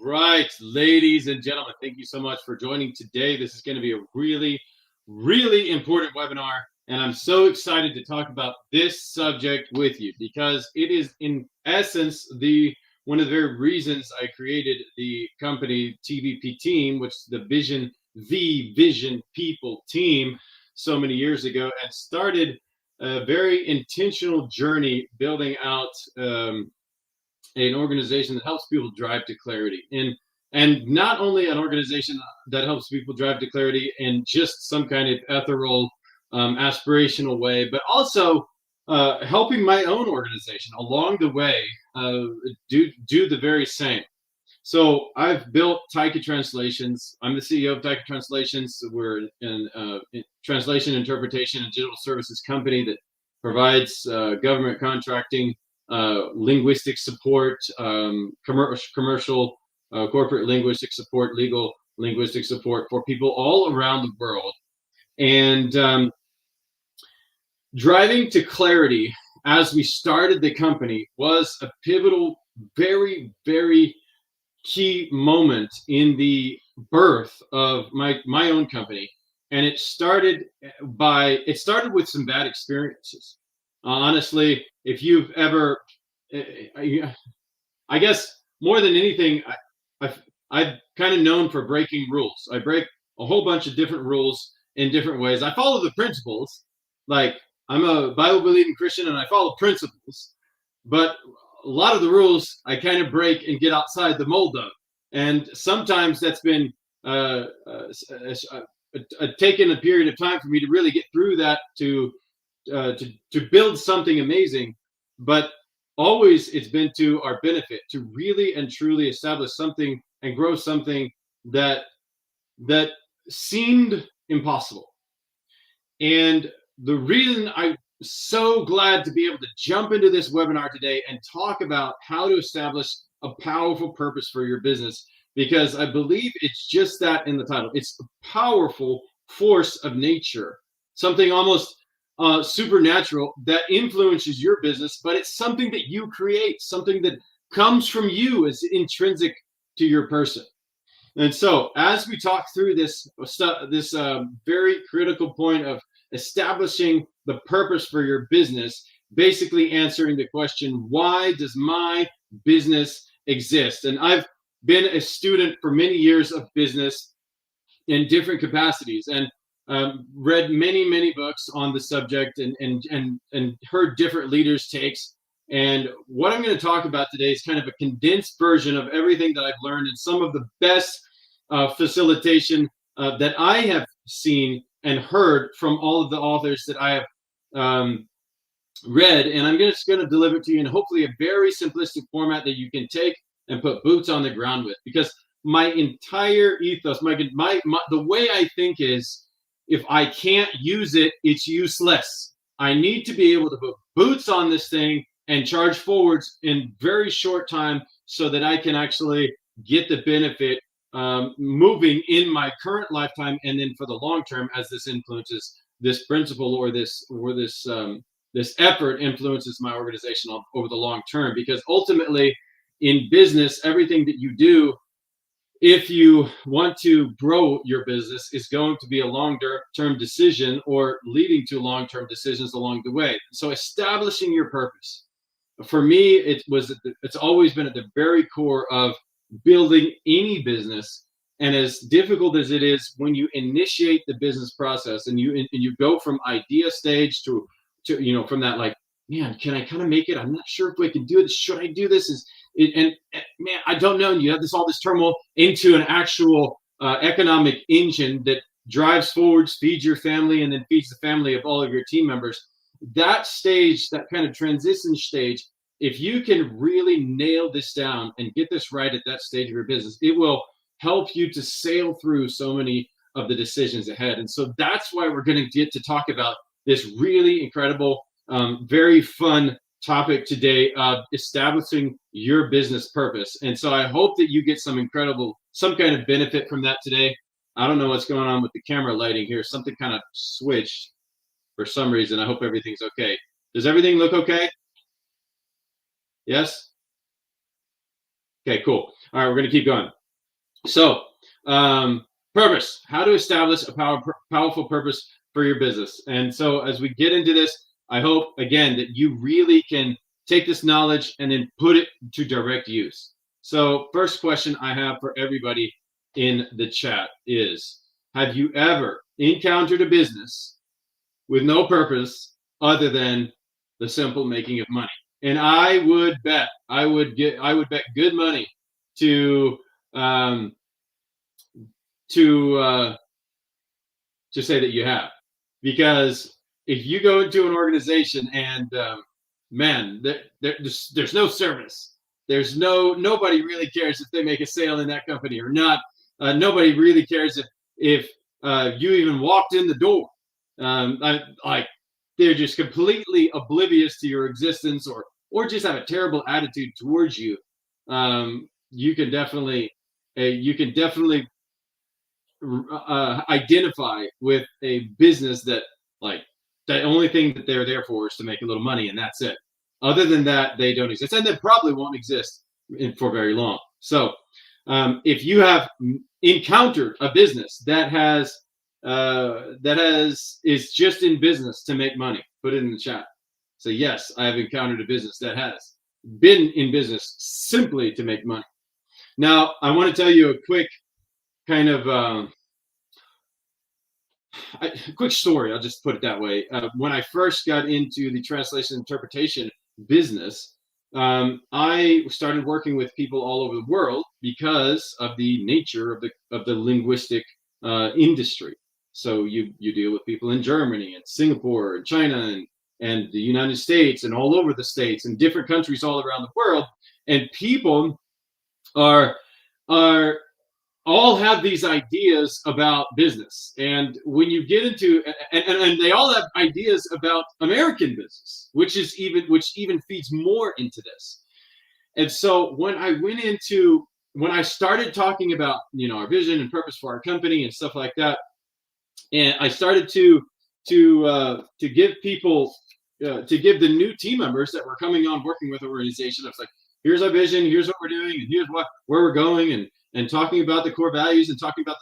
Right, ladies and gentlemen, thank you so much for joining today. This is going to be a really, really important webinar, and I'm so excited to talk about this subject with you because it is, in essence, the one of the very reasons I created the company TVP Team, which is the Vision People Team, so many years ago, and started a very intentional journey building out. An organization that helps people drive to clarity, and not only an organization that helps people drive to clarity in just some kind of ethereal aspirational way, but also helping my own organization along the way do the very same. So I've built Taika Translations. I'm the CEO of Taika Translations. We're in translation, interpretation, and digital services company that provides government contracting, linguistic support, commercial, corporate linguistic support, legal linguistic support for people all around the world. And driving to clarity as we started the company was a pivotal, very, very key moment in the birth of my own company. And it started with some bad experiences. Honestly, if you've ever I guess more than anything, I've kind of known for breaking rules. I break a whole bunch of different rules in different ways. I follow the principles, like I'm a Bible believing Christian and I follow principles, but a lot of the rules I kind of break and get outside the mold of. And sometimes that's been taken a period of time for me to really get through that to build something amazing. But always it's been to our benefit to really and truly establish something and grow something that seemed impossible. And the reason I'm so glad to be able to jump into this webinar today and talk about how to establish a powerful purpose for your business, because I believe it's just that in the title. It's a powerful force of nature, something almost supernatural that influences your business, but it's something that you create, something that comes from you, is intrinsic to your person. And so as we talk through this very critical point of establishing the purpose for your business, basically answering the question, why does my business exist? And I've been a student for many years of business in different capacities, and read many books on the subject, and heard different leaders' takes. And what I'm going to talk about today is kind of a condensed version of everything that I've learned and some of the best facilitation that I have seen and heard from all of the authors that I have read. And I'm just going to deliver it to you in hopefully a very simplistic format that you can take and put boots on the ground with. Because my entire ethos, the way I think is, if I can't use it, it's useless. I need to be able to put boots on this thing and charge forwards in very short time so that I can actually get the benefit moving in my current lifetime, and then for the long term, as this influences this principle or this effort influences my organization over the long term. Because ultimately, in business, everything that you do, if you want to grow your business, is going to be a long-term decision or leading to long-term decisions along the way. So establishing your purpose, for me, it's always been at the very core of building any business. And as difficult as it is when you initiate the business process and you go from idea stage to from that, like, man, can I kind of make it? I'm not sure if I can do this. Should I do this? And man, I don't know. And you have all this turmoil into an actual economic engine that drives forwards, feeds your family, and then feeds the family of all of your team members. That stage, that kind of transition stage, if you can really nail this down and get this right at that stage of your business, it will help you to sail through so many of the decisions ahead. And so that's why we're going to get to talk about this really incredible, very fun topic today of establishing your business purpose. And so I hope that you get some kind of benefit from that today. I don't know what's going on with the camera lighting here. Something kind of switched for some reason. I hope everything's okay. Does everything look okay? Yes? Okay, cool. All right, we're going to keep going. So, purpose, how to establish a powerful purpose for your business. And so, as we get into this, I hope again that you really can take this knowledge and then put it to direct use. So, first question I have for everybody in the chat is, have you ever encountered a business with no purpose other than the simple making of money? And I would bet good money to um, to say that you have, because if you go into an organization and man, there's no service, there's nobody really cares if they make a sale in that company or not. Nobody really cares if you even walked in the door. Like they're just completely oblivious to your existence, or just have a terrible attitude towards you. You can definitely identify with a business that, like, the only thing that they're there for is to make a little money, and that's it. Other than that, they don't exist, and they probably won't exist for very long. So, if you have encountered a business that is just in business to make money, put it in the chat. So yes, I have encountered a business that has been in business simply to make money. Now, I want to tell you a quick kind of quick story. I'll just put it that way. When I first got into the translation interpretation business, I started working with people all over the world because of the nature of the linguistic industry. So you deal with people in Germany and Singapore and China and the United States and all over the states and different countries all around the world, and people are all have these ideas about business. And when you get into and they all have ideas about American business, which even feeds more into this. And so when I started talking about, our vision and purpose for our company and stuff like that, and I started to give people to give the new team members that were coming on working with the organization, I was like, here's our vision, here's what we're doing, and here's where we're going, and talking about the core values and talking about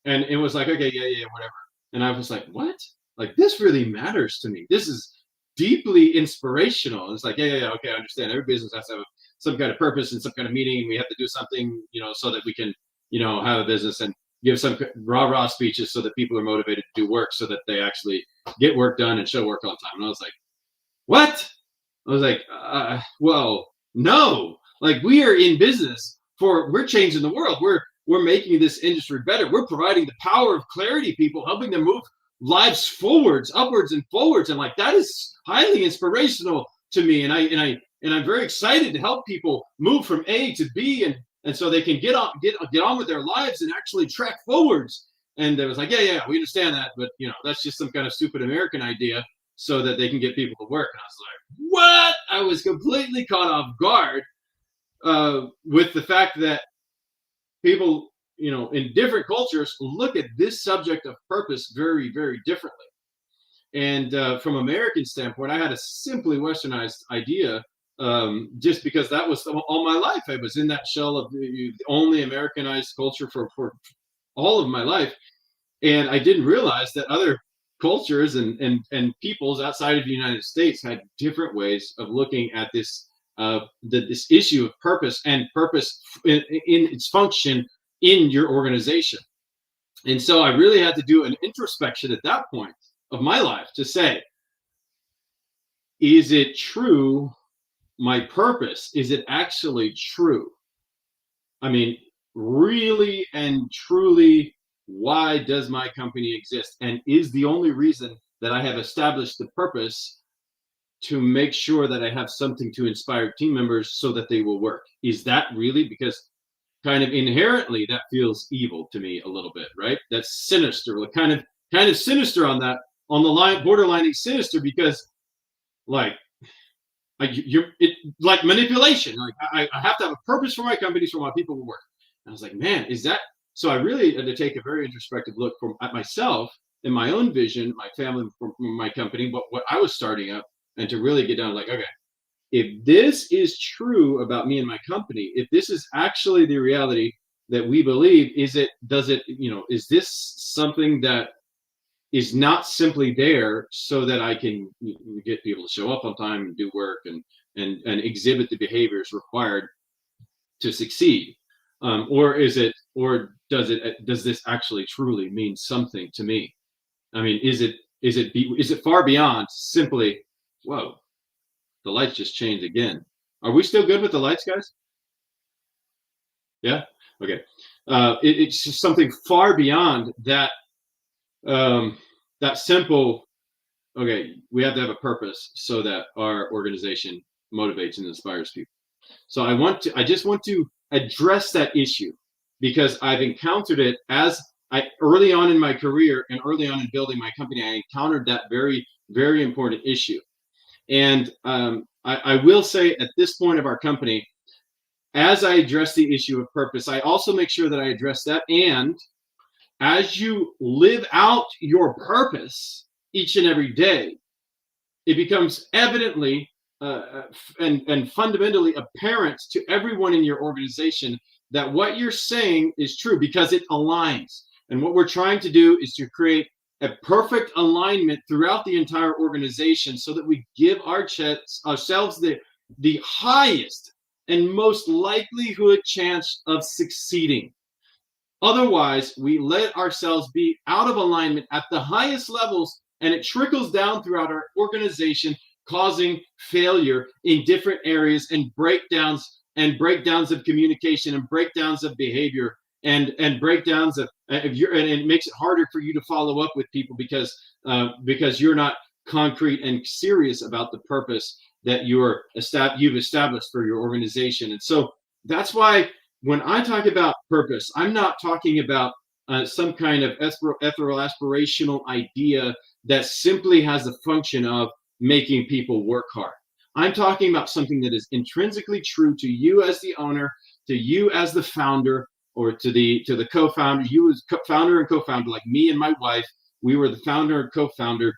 and it was like, okay, yeah, whatever. And I was like, what? Like, this really matters to me. This is deeply inspirational. And it's like, yeah, okay, I understand. Every business has to have some kind of purpose and some kind of meaning, and we have to do something, so that we can, have a business and give some rah-rah speeches so that people are motivated to do work, so that they actually get work done and show work on time. And I was like, what? I was like, well, no, like, we are in business we're changing the world. We're making this industry better. We're providing the power of clarity, people, helping them move lives forwards, upwards and forwards. And like, that is highly inspirational to me. And I'm very excited to help people move from A to B, and so they can get on with their lives and actually track forwards. And it was like, yeah, we understand that, but that's just some kind of stupid American idea so that they can get people to work. And I was like, what? I was completely caught off guard with the fact that people, in different cultures look at this subject of purpose very, very differently. And from American standpoint, I had a simply westernized idea, just because that was all my life. I was in that shell of the only Americanized culture for all of my life. And I didn't realize that other cultures and peoples outside of the United States had different ways of looking at this this issue of purpose and purpose in its function in your organization. And so I really had to do an introspection at that point of my life to say, is it true? My purpose, is it actually true? I mean, really and truly, why does my company exist? And is the only reason that I have established the purpose to make sure that I have something to inspire team members so that they will work? Is that really? Because kind of inherently that feels evil to me a little bit, right? That's sinister, like kind of sinister on the line, borderlining sinister, because like like manipulation. Like I have to have a purpose for my companies, for my people will work. And I was like, man, is that? So I really had to take a very introspective look at myself and my own vision, my family, my company, what I was starting up, and to really get down, like, okay, if this is true about me and my company, if this is actually the reality that we believe, is this something that is not simply there so that I can get people to show up on time and do work and exhibit the behaviors required to succeed, or does this actually truly mean something to me? I mean, is it far beyond simply, whoa, the lights just changed again? Are we still good with the lights, guys? Yeah. Okay. It's just something far beyond that. That simple. Okay, we have to have a purpose so that our organization motivates and inspires people. So I just want to address that issue because I've encountered it as I early on in my career and early on in building my company. I encountered that very, very important issue. And I will say at this point of our company, as I address the issue of purpose, I also make sure that I address that. And as you live out your purpose each and every day, it becomes evidently and fundamentally apparent to everyone in your organization that what you're saying is true because it aligns. And what we're trying to do is to create a perfect alignment throughout the entire organization so that we give ourselves the highest and most likelihood chance of succeeding. Otherwise, we let ourselves be out of alignment at the highest levels, and it trickles down throughout our organization, causing failure in different areas and breakdowns of communication and breakdowns of behavior and breakdowns of and it makes it harder for you to follow up with people because you're not concrete and serious about the purpose that you've established for your organization. And so that's why when I talk about purpose, I'm not talking about some kind of ethereal aspirational idea that simply has the function of making people work hard. I'm talking about something that is intrinsically true to you as the owner, to you as the founder, or to the co-founder. You as founder and co-founder, like me and my wife, we were the founder and co-founder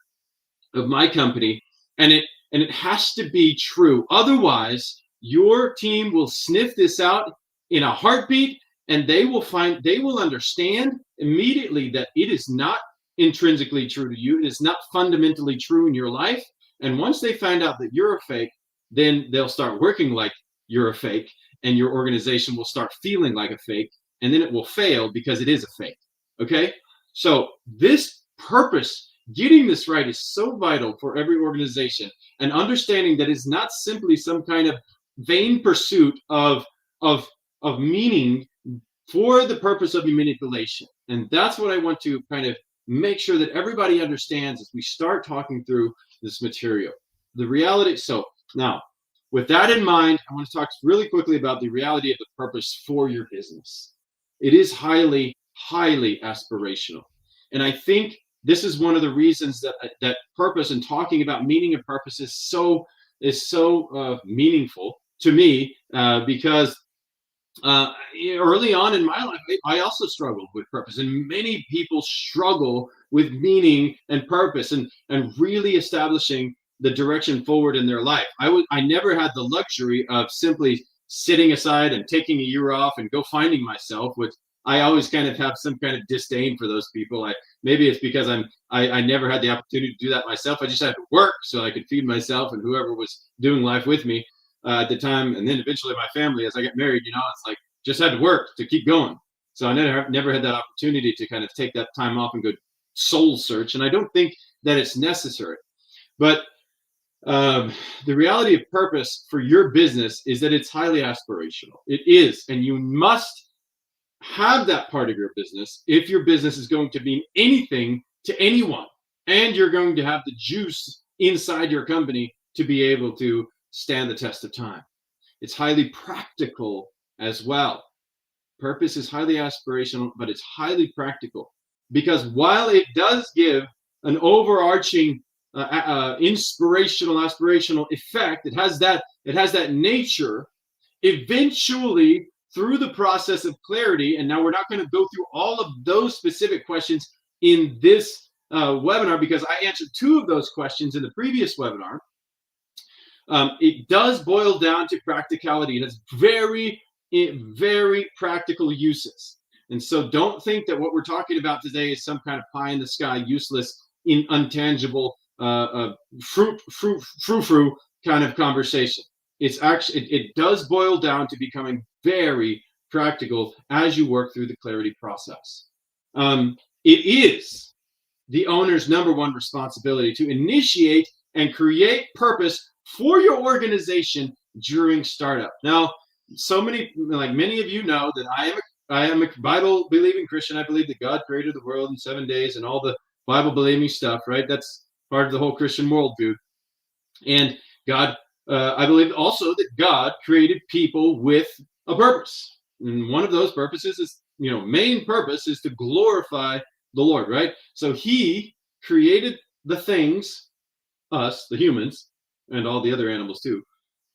of my company, and it has to be true. Otherwise, your team will sniff this out in a heartbeat, and they will understand immediately that it is not intrinsically true to you. It is not fundamentally true in your life. And once they find out that you're a fake, then they'll start working like you're a fake, and your organization will start feeling like a fake, and then it will fail because it is a fake. Okay? So this purpose, getting this right, is so vital for every organization, and understanding that it's not simply some kind of vain pursuit of meaning for the purpose of manipulation. And that's what I want to kind of make sure that everybody understands as we start talking through this material. The reality. So now, with that in mind, I want to talk really quickly about the reality of the purpose for your business. It is highly, highly aspirational. And I think this is one of the reasons that purpose and talking about meaning and purpose is so meaningful to me, because early on in my life, I also struggled with purpose, and many people struggle with meaning and purpose and really establishing the direction forward in their life. I never had the luxury of simply sitting aside and taking a year off and go finding myself, which I always kind of have some kind of disdain for those people. Maybe it's because I never had the opportunity to do that myself. I just had to work so I could feed myself and whoever was doing life with me at the time, and then eventually my family. As I got married, it's like just had to work to keep going. So I never had that opportunity to kind of take that time off and go soul search. And I don't think that it's necessary. But the reality of purpose for your business is that it's highly aspirational. It is, and you must have that part of your business if your business is going to mean anything to anyone, and you're going to have the juice inside your company to be able to stand the test of time. It's highly practical as well. Purpose is highly aspirational, but it's highly practical, because while it does give an overarching inspirational, aspirational effect, it has that nature. Eventually, through the process of clarity, and now we're not going to go through all of those specific questions in this webinar, because I answered two of those questions in the previous webinar. It does boil down to practicality. It has very practical uses. And so don't think that what we're talking about today is some kind of pie in the sky, useless, untangible, frou kind of conversation. It's actually, it does boil down to becoming very practical as you work through the clarity process. It is the owner's number one responsibility to initiate and create purpose for your organization during startup. Now, many of you know that I am a Bible believing Christian. I believe that God created the world in 7 days and all the Bible believing stuff, right? That's part of the whole Christian worldview. And God, I believe also that God created people with a purpose. And one of those purposes is, main purpose is to glorify the Lord, right? So he created the things, us, the humans, and all the other animals too.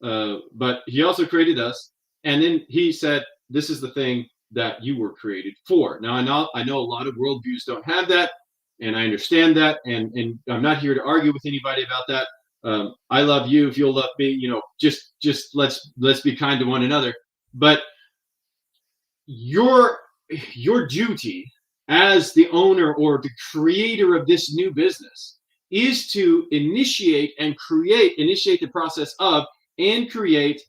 But he also created us. And then he said, this is the thing that you were created for. Now, I know a lot of worldviews don't have that, and I understand that. And I'm not here to argue with anybody about that. I love you if you'll love me, just let's be kind to one another. But your duty as the owner or the creator of this new business is to initiate the process of and create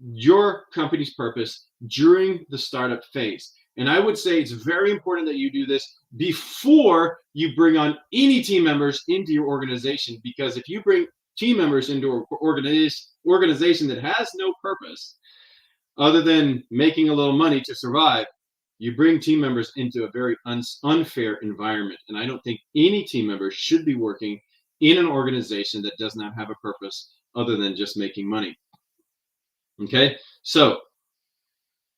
your company's purpose during the startup phase. And I would say it's very important that you do this before you bring on any team members into your organization, because if you bring team members into an organization that has no purpose other than making a little money to survive, you bring team members into a very unfair environment. And I don't think any team member should be working in an organization that does not have a purpose other than just making money. Okay, so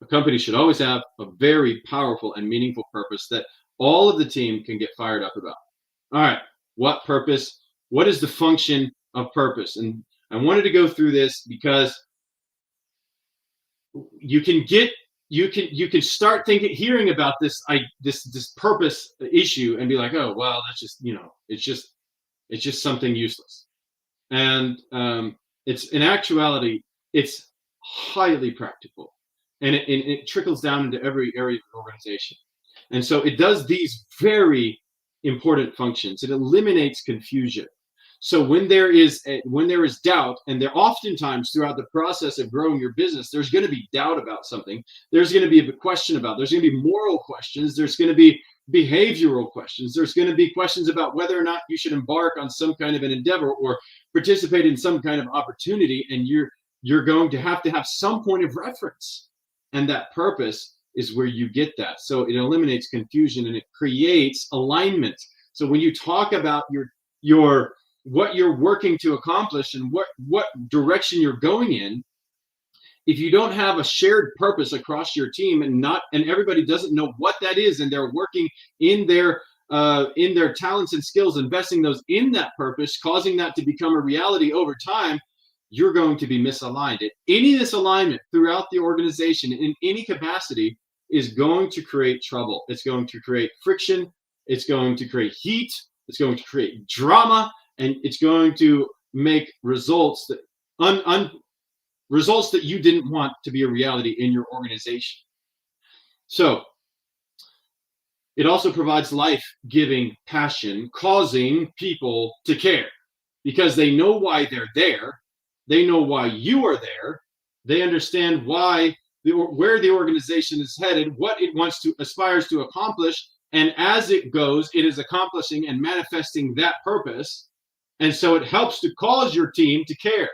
a company should always have a very powerful and meaningful purpose that all of the team can get fired up about. All right, what purpose? What is the function of purpose? And I wanted to go through this because you can start hearing about this purpose issue and be like, oh well, that's just it's just something useless. And it's in actuality, it's highly practical, and it trickles down into every area of the organization. And so it does these very important functions. It eliminates confusion. So when there is doubt, and there oftentimes throughout the process of growing your business, there's going to be doubt about something. There's going to be a question about. There's going to be moral questions. There's going to be behavioral questions. There's going to be questions about whether or not you should embark on some kind of an endeavor or participate in some kind of opportunity, and you're going to have some point of reference, and that purpose is where you get that. So it eliminates confusion and it creates alignment. So when you talk about your what you're working to accomplish and what direction you're going in, if you don't have a shared purpose across your team and everybody doesn't know what that is, and they're working in their talents and skills, investing those in that purpose, causing that to become a reality over time, you're going to be misaligned. Any misalignment throughout the organization in any capacity is going to create trouble. It's going to create friction. It's going to create heat. It's going to create drama, and it's going to make results that results that you didn't want to be a reality in your organization. So it also provides life-giving passion, causing people to care because they know why they're there. They know why you are there. They understand where the organization is headed, what it aspires to accomplish, and as it goes, it is accomplishing and manifesting that purpose. And so it helps to cause your team to care.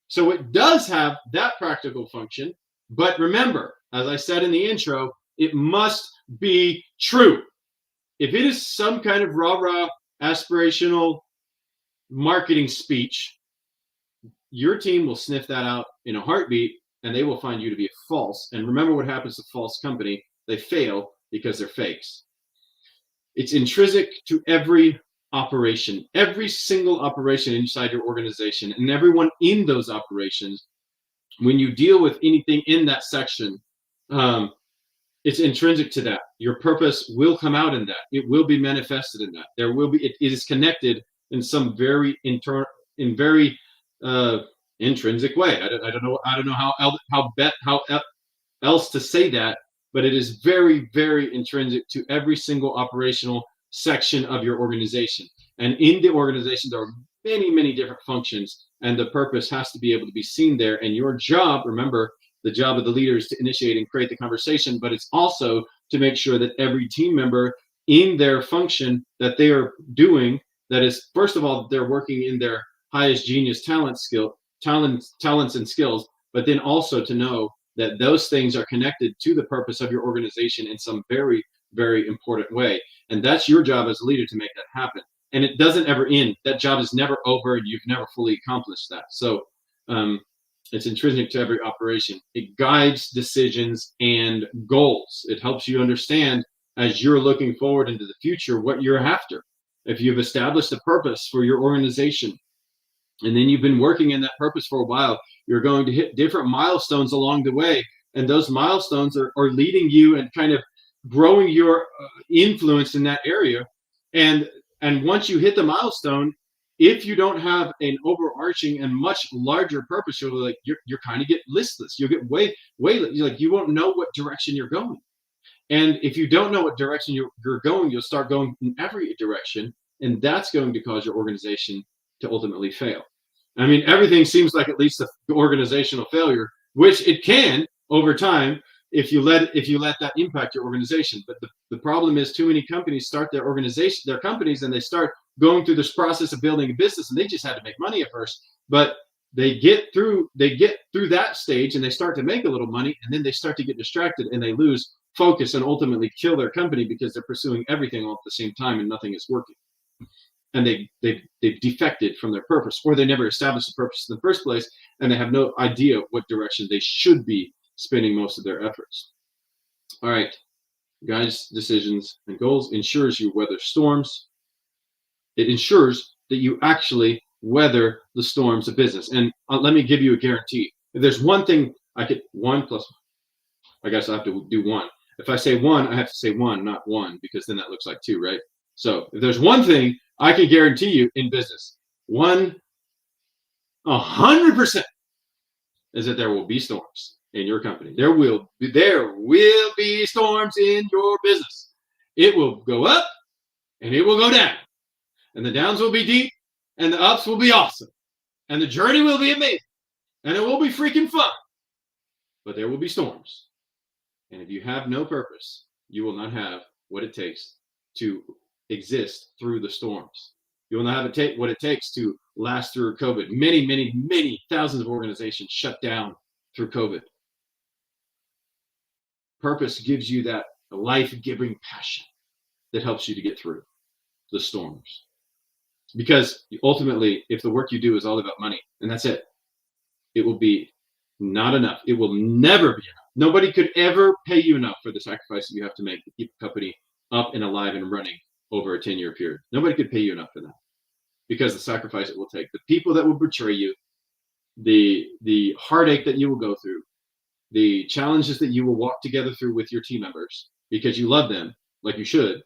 So it does have that practical function, but remember, as I said in the intro, it must be true. If it is some kind of rah-rah aspirational marketing speech, your team will sniff that out in a heartbeat, and they will find you to be false. And remember what happens to false company. They fail because they're fakes. It's intrinsic to every operation, every single operation inside your organization, and everyone in those operations. When you deal with anything in that section, it's intrinsic to that. Your purpose will come out in that. It will be manifested in that. It is connected in some very intrinsic way. I don't know how else to say that, but it is very, very intrinsic to every single operational section of your organization. And in the organization, there are many, many different functions, and the purpose has to be able to be seen there. And your job, remember, the job of the leader is to initiate and create the conversation, but it's also to make sure that every team member in their function that they are doing, that is, first of all, they're working in their highest genius talents and skills, but then also to know that those things are connected to the purpose of your organization in some very, very important way. And that's your job as a leader to make that happen. And it doesn't ever end. That job is never over, and you've never fully accomplished that. So it's intrinsic to every operation. It guides decisions and goals. It helps you understand as you're looking forward into the future what you're after. If you've established a purpose for your organization, and then you've been working in that purpose for a while, you're going to hit different milestones along the way. And those milestones are leading you and kind of growing your influence in that area. And once you hit the milestone, if you don't have an overarching and much larger purpose, you're kind of get listless. You'll get way like you won't know what direction you're going. And if you don't know what direction you're going, you'll start going in every direction, and that's going to cause your organization to ultimately fail. I mean, everything seems like at least an organizational failure, which it can over time if you let that impact your organization. But the problem is too many companies start their companies, and they start going through this process of building a business, and they just had to make money at first. But they get through that stage, and they start to make a little money, and then they start to get distracted, and they lose focus and ultimately kill their company because they're pursuing everything all at the same time and nothing is working. And they've defected from their purpose, or they never established a purpose in the first place, and they have no idea what direction they should be spending most of their efforts. All right, guides decisions and goals, ensures you weather storms. It ensures that you actually weather the storms of business. And let me give you a guarantee. If there's one thing one plus, I guess I have to do one. If I say one, I have to say one, not one, because then that looks like two, right? So if there's one thing I can guarantee you in business, 100%, is that there will be storms in your company. There will be storms in your business. It will go up and it will go down. And the downs will be deep and the ups will be awesome. And the journey will be amazing. And it will be freaking fun. But there will be storms. And if you have no purpose, you will not have what it takes to exist through the storms. You will not have what it takes to last through COVID. Many, many, many thousands of organizations shut down through COVID. Purpose gives you that life-giving passion that helps you to get through the storms. Because ultimately, if the work you do is all about money, and that's it, it will be not enough. It will never be enough. Nobody could ever pay you enough for the sacrifice you have to make to keep the company up and alive and running over a 10-year period. Nobody could pay you enough for that, because the sacrifice it will take, the people that will betray you, the heartache that you will go through, the challenges that you will walk together through with your team members because you love them like you should,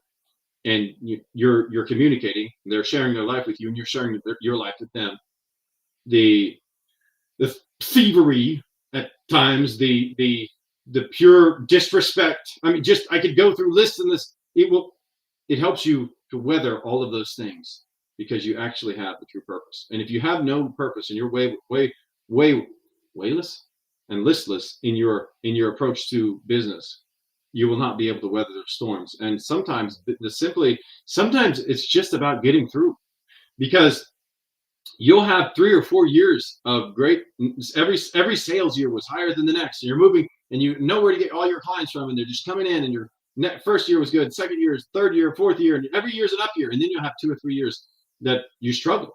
and you're communicating, they're sharing their life with you, and you're sharing your life with them. The thievery at times, the pure disrespect. I mean, I could go through lists and this. It helps you to weather all of those things because you actually have the true purpose. And if you have no purpose and you're wayless and listless in your approach to business, you will not be able to weather those storms. And sometimes it's just about getting through, because you'll have 3 or 4 years of great. Every sales year was higher than the next, and you're moving, and you know where to get all your clients from, and they're just coming in, and your first year was good, second year, third year, fourth year, and every year is an up year, and then you'll have 2 or 3 years that you struggle.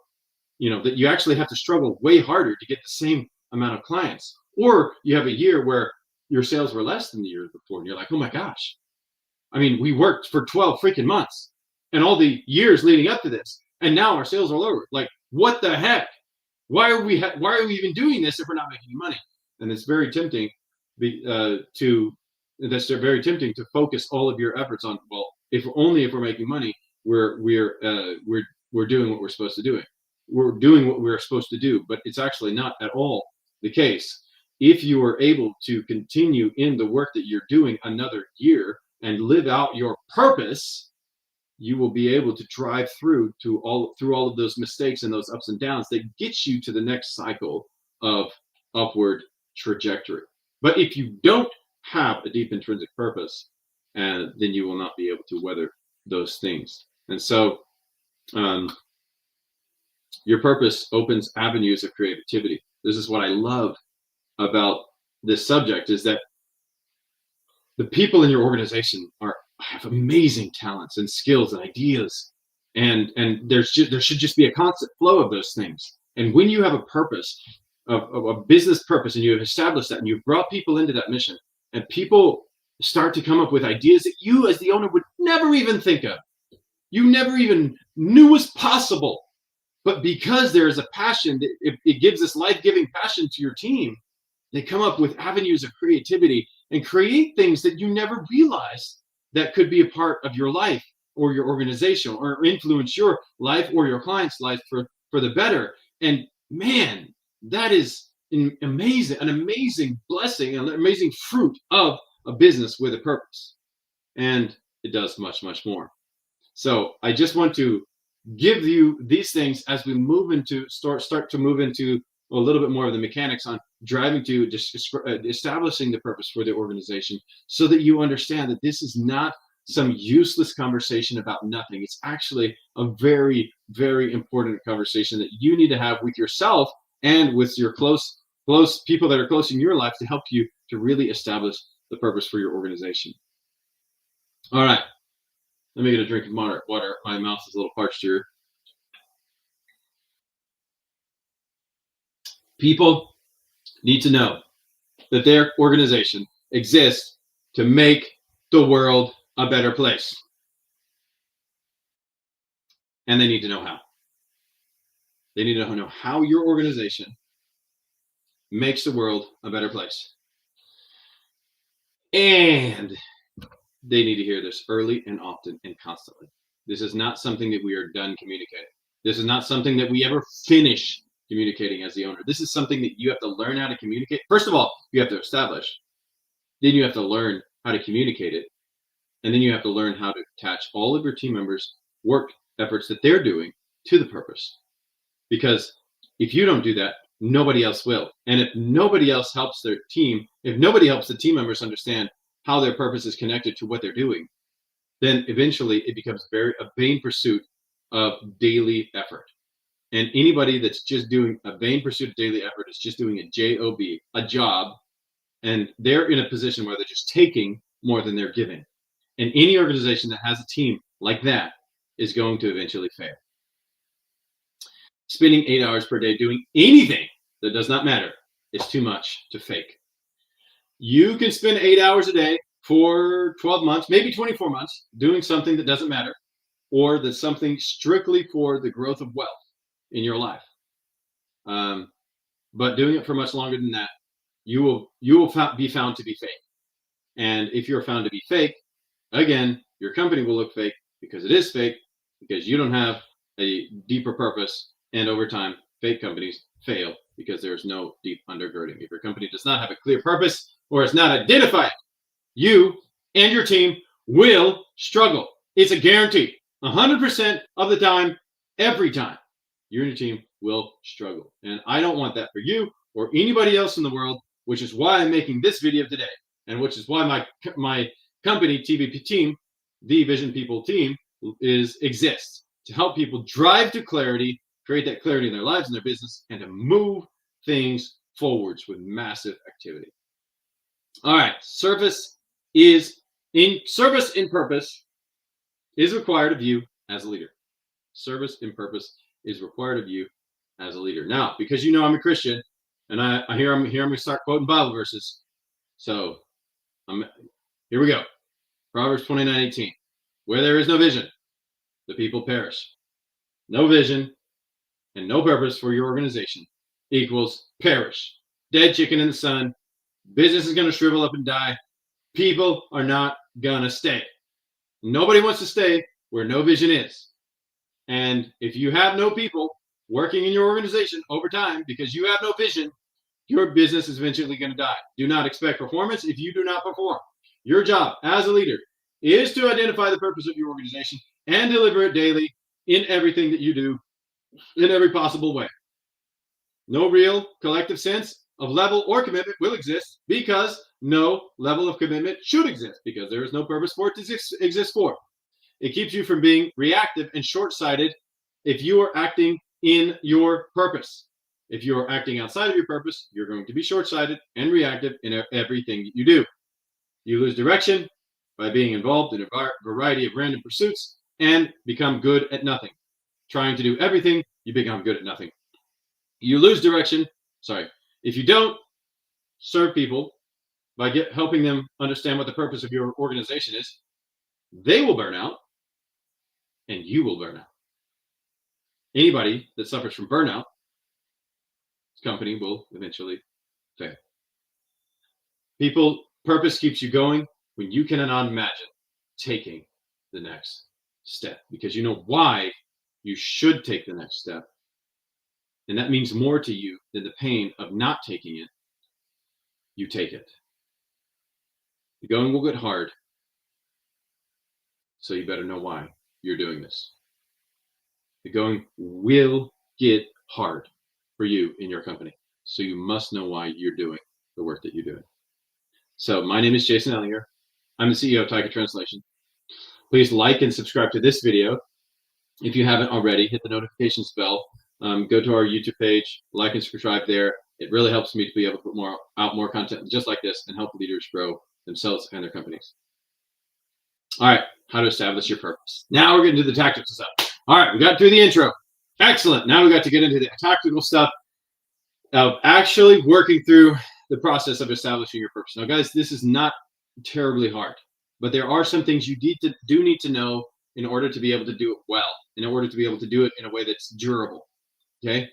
That you actually have to struggle way harder to get the same amount of clients, or you have a year where your sales were less than the year before, and you're like, oh my gosh, I mean, we worked for 12 freaking months and all the years leading up to this, and now our sales are lower. Like, what the heck? Why are we even doing this if we're not making money? And it's very tempting very tempting to focus all of your efforts on, well, if we're making money, we're doing what we're supposed to do. we're doing what we're supposed to do, but it's actually not at all the case. If you are able to continue in the work that you're doing another year and live out your purpose, you will be able to drive through all of those mistakes and those ups and downs that gets you to the next cycle of upward trajectory. But if you don't have a deep intrinsic purpose, then you will not be able to weather those things. And so your purpose opens avenues of creativity. This is what I love about this subject, is that the people in your organization have amazing talents and skills and ideas, and there should just be a constant flow of those things. And when you have a purpose, of a business purpose, and you have established that, and you've brought people into that mission, and people start to come up with ideas that you as the owner would never even think of, you never even knew was possible, but because there is a passion, it gives this life-giving passion to your team, they come up with avenues of creativity and create things that you never realized that could be a part of your life or your organization, or influence your life or your client's life for the better. And man, that is an amazing blessing, an amazing fruit of a business with a purpose. And it does much, much more. So I just want to give you these things as we move into start to move into a little bit more of the mechanics on driving to just establishing the purpose for the organization, so that you understand that this is not some useless conversation about nothing. It's actually a very, very important conversation that you need to have with yourself and with your close people that are close in your life, to help you to really establish the purpose for your organization. All right, let me get a drink of water. My mouth is a little parched here. People need to know that their organization exists to make the world a better place. And they need to know how. They need to know how your organization makes the world a better place. And they need to hear this early and often and constantly. This is not something that we are done communicating. This is not something that we ever finish communicating as the owner. This is something that you have to learn how to communicate. First of all, you have to establish. Then you have to learn how to communicate it. And then you have to learn how to attach all of your team members' work efforts that they're doing to the purpose. Because if you don't do that, nobody else will. And if nobody else helps their team, if nobody helps the team members understand how their purpose is connected to what they're doing, then eventually it becomes a vain pursuit of daily effort. And anybody that's just doing a vain pursuit of daily effort is just doing a job, a job, and they're in a position where they're just taking more than they're giving. And any organization that has a team like that is going to eventually fail. Spending 8 hours per day doing anything that does not matter is too much to fake. You can spend 8 hours a day for 12 months, maybe 24 months, doing something that doesn't matter, or that's something strictly for the growth of wealth in your life. But doing it for much longer than that, you will be found to be fake. And if you're found to be fake, again, your company will look fake, because it is fake, because you don't have a deeper purpose. And over time, fake companies fail because there's no deep undergirding. If your company does not have a clear purpose, or is not identified, you and your team will struggle. It's a guarantee. 100% of the time, every time, you and your team will struggle. And I don't want that for you or anybody else in the world, which is why I'm making this video today, and which is why my company, TVP Team, the Vision People Team, exists to help people drive to clarity, create that clarity in their lives and their business, and to move things forwards with massive activity. All right, service in purpose is required of you as a leader. Service in purpose is required of you as a leader. Now, because you know I'm a Christian, and I'm going to start quoting Bible verses. So here we go. Proverbs 29:18. Where there is no vision, the people perish. No vision and no purpose for your organization equals perish. Dead chicken in the sun. Business is going to shrivel up and die. People are not going to stay. Nobody wants to stay where no vision is. And if you have no people working in your organization over time because you have no vision, your business is eventually going to die. Do not expect performance if you do not perform. Your job as a leader is to identify the purpose of your organization and deliver it daily in everything that you do in every possible way. No real collective sense of level or commitment will exist because no level of commitment should exist because there is no purpose for it to exist for. It keeps you from being reactive and short-sighted if you are acting in your purpose. If you are acting outside of your purpose, you're going to be short-sighted and reactive in everything that you do. You lose direction by being involved in a variety of random pursuits and become good at nothing. Trying to do everything, you become good at nothing. You lose direction. If you don't serve people by helping them understand what the purpose of your organization is, they will burn out and you will burn out. Anybody that suffers from burnout, this company will eventually fail. Purpose keeps you going when you cannot imagine taking the next step because you know why you should take the next step. And that means more to you than the pain of not taking it. You take it. The going will get hard. So you better know why you're doing this. The going will get hard for you in your company. So you must know why you're doing the work that you're doing. So my name is Jason Ellinger. I'm the CEO of Taika Translation. Please like and subscribe to this video. If you haven't already, hit the notifications bell. Go to our YouTube page, like and subscribe there. It really helps me to be able to put out more content just like this and help leaders grow themselves and their companies. All right, how to establish your purpose. Now we're getting to the tactical stuff. All right, we got through the intro. Excellent. Now we got to get into the tactical stuff of actually working through the process of establishing your purpose. Now, guys, this is not terribly hard, but there are some things you do need to know in order to be able to do it well, in order to be able to do it in a way that's durable. Okay,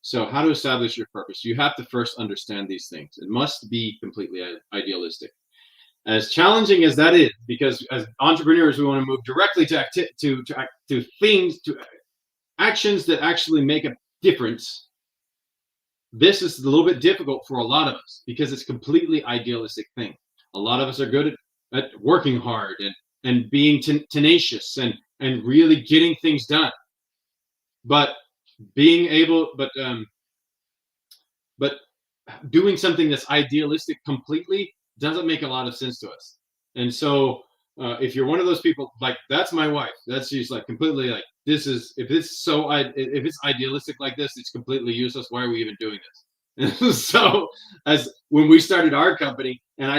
so how to establish your purpose? You have to first understand these things. It must be completely idealistic. As challenging as that is, because as entrepreneurs, we want to move directly to things, to actions that actually make a difference. This is a little bit difficult for a lot of us because it's a completely idealistic thing. A lot of us are good at working hard and being tenacious and really getting things done. But doing something that's idealistic completely doesn't make a lot of sense to us. And so if you're one of those people, like that's my wife, she's like completely like, if it's idealistic like this, it's completely useless. Why are we even doing this? So as when we started our company and I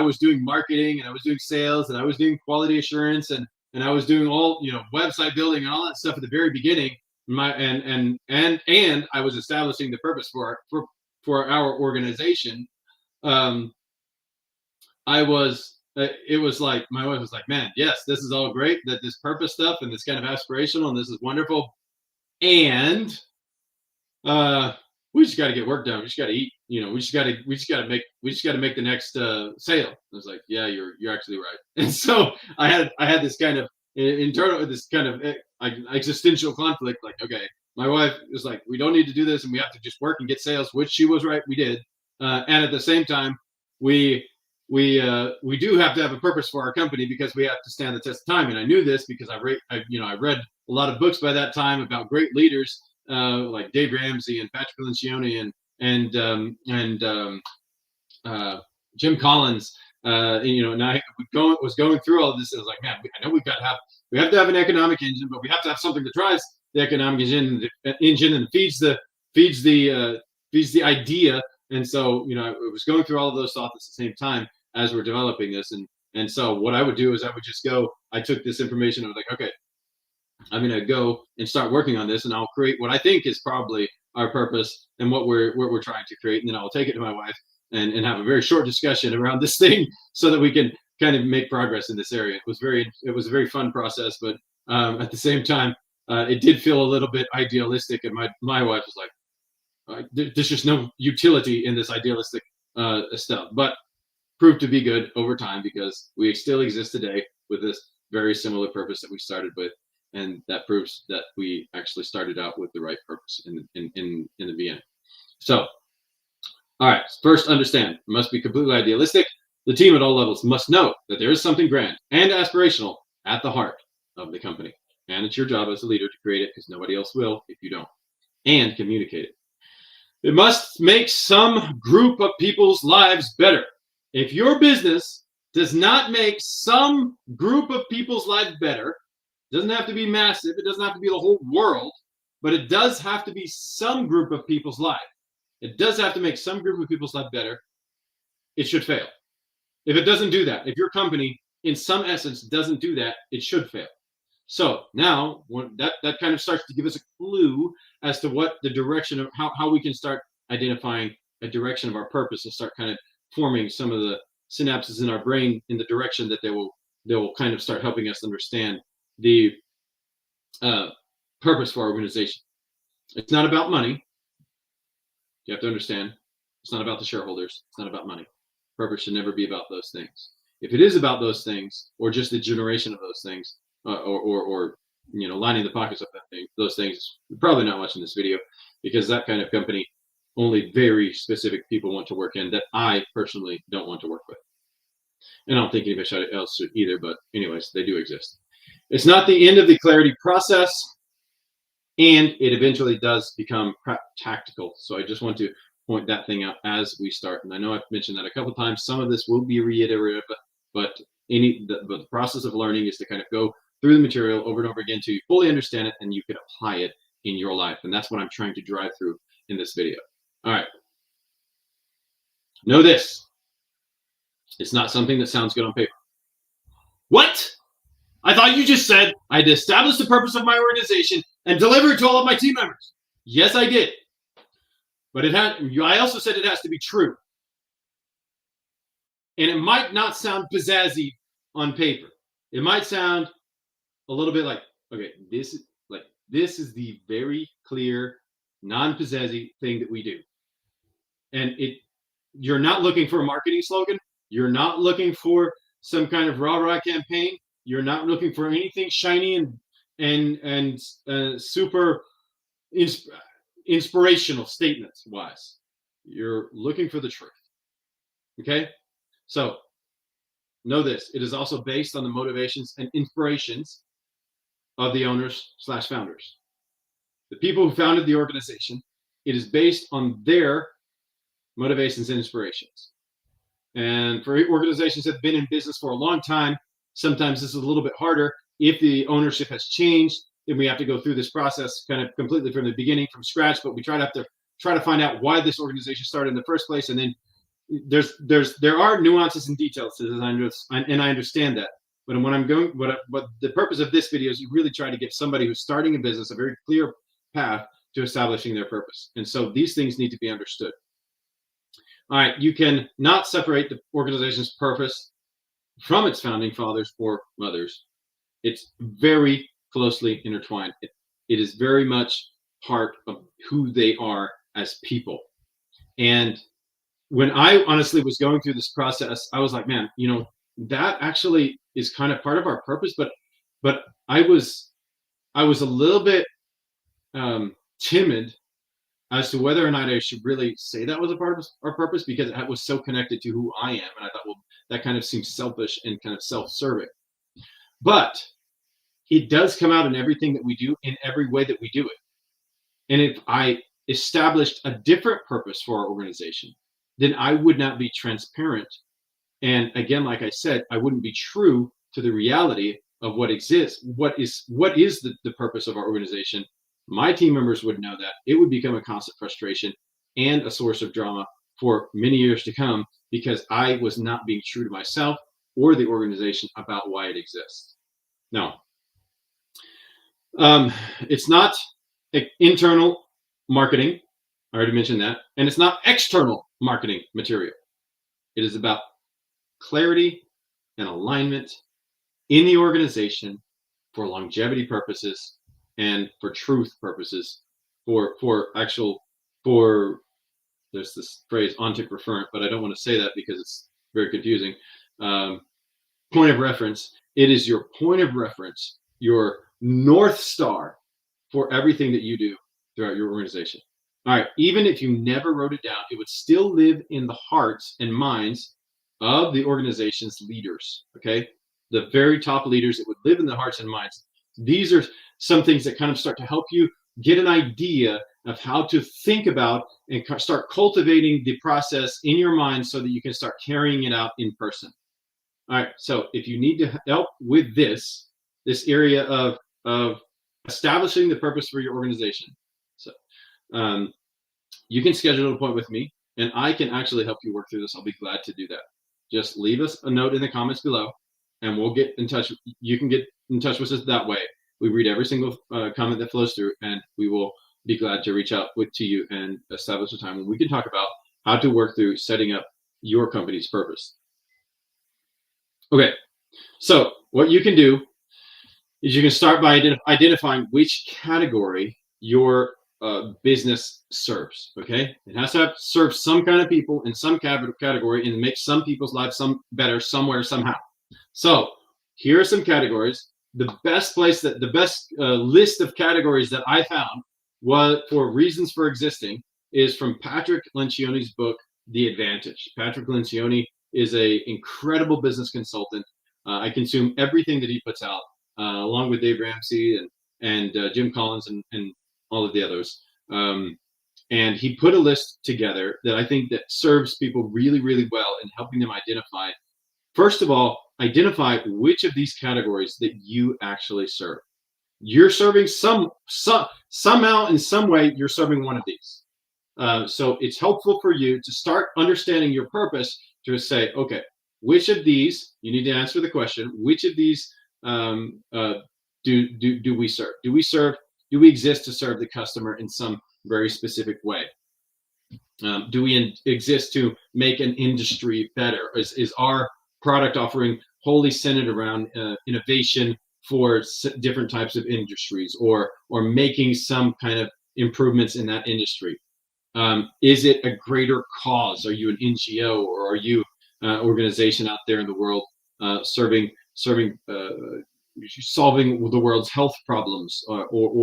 was doing marketing and I was doing sales and I was doing quality assurance and I was doing all, website building and all that stuff at the very beginning, and I was establishing the purpose for our organization. It was like my wife was like, man, yes, this is all great, that this purpose stuff and this kind of aspirational and this is wonderful, and we just got to get work done. We just got to eat. We just got to make the next sale. I was like, yeah, you're actually right. And so I had this kind of internal, this kind of existential conflict. Like, okay, my wife was like, we don't need to do this, and we have to just work and get sales, which she was right. We did, and at the same time, we do have to have a purpose for our company because we have to stand the test of time. And I knew this because I read a lot of books by that time about great leaders like Dave Ramsey and Patrick Lencioni and Jim Collins. And I was going through all of this. And I was like, man, I know we have to have an economic engine, but we have to have something that drives the economic engine and feeds the idea. And so, I was going through all of those thoughts at the same time as we're developing this. And so what I would do is I took this information. I was like, okay, I'm going to go and start working on this, and I'll create what I think is probably our purpose and what we're trying to create. And then I'll take it to my wife and have a very short discussion around this thing so that we can kind of make progress in this area. It was a very fun process, but at the same time, it did feel a little bit idealistic. And my wife was like, there's just no utility in this idealistic stuff, but proved to be good over time because we still exist today with this very similar purpose that we started with. and that proves that we actually started out with the right purpose in the beginning. So, all right, first understand, it must be completely idealistic. The team at all levels must know that there is something grand and aspirational at the heart of the company. And it's your job as a leader to create it, because nobody else will if you don't, and communicate it. It must make some group of people's lives better. If your business does not make some group of people's lives better, it doesn't have to be massive, it doesn't have to be the whole world, but it does have to be some group of people's life. It does have to make some group of people's life better. It should fail. If it doesn't do that, if your company in some essence doesn't do that, it should fail. So now that kind of starts to give us a clue as to what the direction of how we can start identifying a direction of our purpose, and start kind of forming some of the synapses in our brain in the direction that they will kind of start helping us understand the purpose for our organization. It's not about money. You have to understand, it's not about the shareholders. It's not about money. Purpose should never be about those things. If it is about those things, or just the generation of those things, or lining the pockets of those things, you're probably not watching this video, because that kind of company only very specific people want to work in, that I personally don't want to work with. And I don't think anybody else should either, but anyways, they do exist. It's not the end of the clarity process, and it eventually does become tactical. So I just want to point that thing out as we start. And I know I've mentioned that a couple of times. Some of this will be reiterative, but the process of learning is to kind of go through the material over and over again till you fully understand it and you can apply it in your life. And that's what I'm trying to drive through in this video. All right. Know this. It's not something that sounds good on paper. What? I thought you just said I had to establish the purpose of my organization and deliver it to all of my team members. Yes, I did. But I also said it has to be true. And it might not sound pizzazzy on paper. It might sound a little bit like, okay, this is the very clear, non-pizzazzy thing that we do. And you're not looking for a marketing slogan. You're not looking for some kind of rah-rah campaign. You're not looking for anything shiny and super inspirational statements wise. You're looking for the truth. Okay? So know this. It is also based on the motivations and inspirations of the owners/founders. The people who founded the organization. It is based on their motivations and inspirations. And for organizations that have been in business for a long time, sometimes this is a little bit harder. If the ownership has changed, then we have to go through this process kind of completely from the beginning, from scratch. But we try to find out why this organization started in the first place. And then there are nuances and details to this, and I understand that. But what the purpose of this video is, you really try to give somebody who's starting a business a very clear path to establishing their purpose. And so these things need to be understood. All right, you can not separate the organization's purpose from its founding fathers or mothers. It's very closely intertwined. It is very much part of who they are as people. And when I honestly was going through this process, I was like, man, that actually is kind of part of our purpose. But I was a little bit timid as to whether or not I should really say that was a part of our purpose, because it was so connected to who I am. And I thought, well, that kind of seems selfish and kind of self-serving. But it does come out in everything that we do, in every way that we do it. And if I established a different purpose for our organization, then I would not be transparent. And again, like I said, I wouldn't be true to the reality of what exists. What is the purpose of our organization? My team members would know that. It would become a constant frustration and a source of drama for many years to come, because I was not being true to myself or the organization about why it exists. Now, it's not internal marketing. I already mentioned that. And it's not external marketing material. It is about clarity and alignment in the organization for longevity purposes and for truth purposes, there's this phrase ontic referent, but I don't want to say that because it's very confusing. Point of reference. It is your point of reference, your North Star for everything that you do throughout your organization. All right, even if you never wrote it down, it would still live in the hearts and minds of the organization's leaders. Okay, the very top leaders, it would live in the hearts and minds. These are some things that kind of start to help you get an idea of how to think about and start cultivating the process in your mind so that you can start carrying it out in person. All right, so if you need to help with this area of establishing the purpose for your organization, so you can schedule an appointment with me, and I can actually help you work through this. I'll be glad to do that. Just leave us a note in the comments below, and we'll get in touch. You can get in touch with us that way. We read every single comment that flows through, and we will be glad to reach out to you and establish a time when we can talk about how to work through setting up your company's purpose. Okay, so what you can do is you can start by identifying which category your business serves. Okay, it has to serve some kind of people in some category and make some people's lives some better somewhere somehow. So here are some categories. The best list of categories that I found was for reasons for existing is from Patrick Lencioni's book, The Advantage. Patrick Lencioni is an incredible business consultant. I consume everything that he puts out, along with Dave Ramsey and Jim Collins and all of the others. And he put a list together that I think that serves people really, really well in helping them identify. First of all, identify which of these categories that you actually serve. You're serving somehow in some way, you're serving one of these. So it's helpful for you to start understanding your purpose to say, okay, which of these, you need to answer the question, which of these do we serve? Do we exist to serve the customer in some very specific way? Do we exist to make an industry better? Is our product offering wholly centered around innovation for different types of industries, or making some kind of improvements in that industry? Is it a greater cause? Are you an NGO, or are you an organization out there in the world solving the world's health problems, or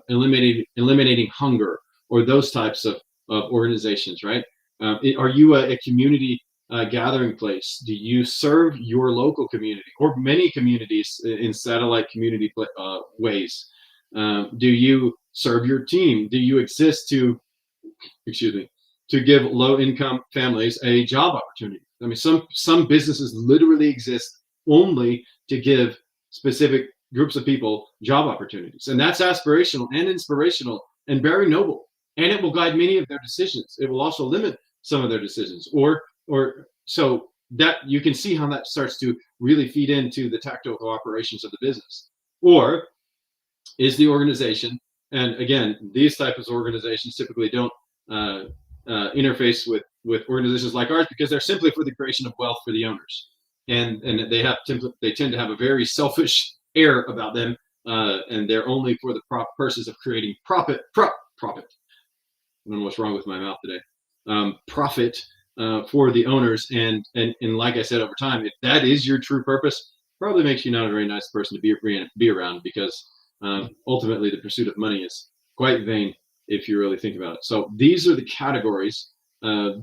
eliminating hunger, or those types of organizations, right? Are you a community gathering place? Do you serve your local community or many communities in satellite community ways? Do you serve your team? Do you exist to give low-income families a job opportunity? I mean, some businesses literally exist only to give specific groups of people job opportunities, and that's aspirational and inspirational and very noble, and it will guide many of their decisions. It will also limit some of their decisions, or so that you can see how that starts to really feed into the tactical operations of the business. Or is the organization, and again, these types of organizations typically don't interface with organizations like ours, because they're simply for the creation of wealth for the owners, and they tend to have a very selfish air about them, and they're only for the purposes of creating profit. I don't know what's wrong with my mouth today. Profit for the owners, and like I said, over time, if that is your true purpose, probably makes you not a very nice person to be around, because ultimately the pursuit of money is quite vain if you really think about it. So these are the categories I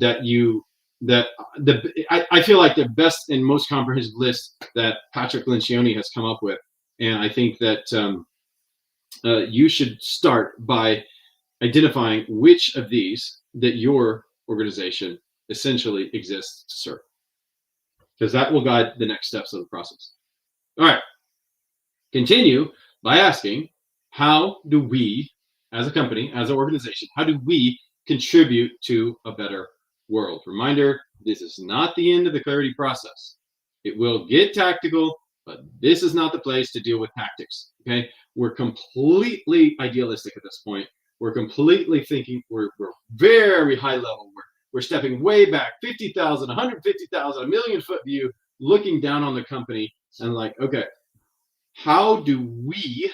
feel like the best and most comprehensive list that Patrick Lencioni has come up with, and I think that you should start by identifying which of these that your organization essentially exists to serve, because that will guide the next steps of the process. All right, continue by asking, how do we, as a company, as an organization, how do we contribute to a better world? Reminder, this is not the end of the clarity process. It will get tactical, but this is not the place to deal with tactics. Okay, we're completely idealistic at this point. We're completely thinking, we're very high level. We're stepping way back, 50,000, 150,000, a million foot view, looking down on the company and like, okay, how do we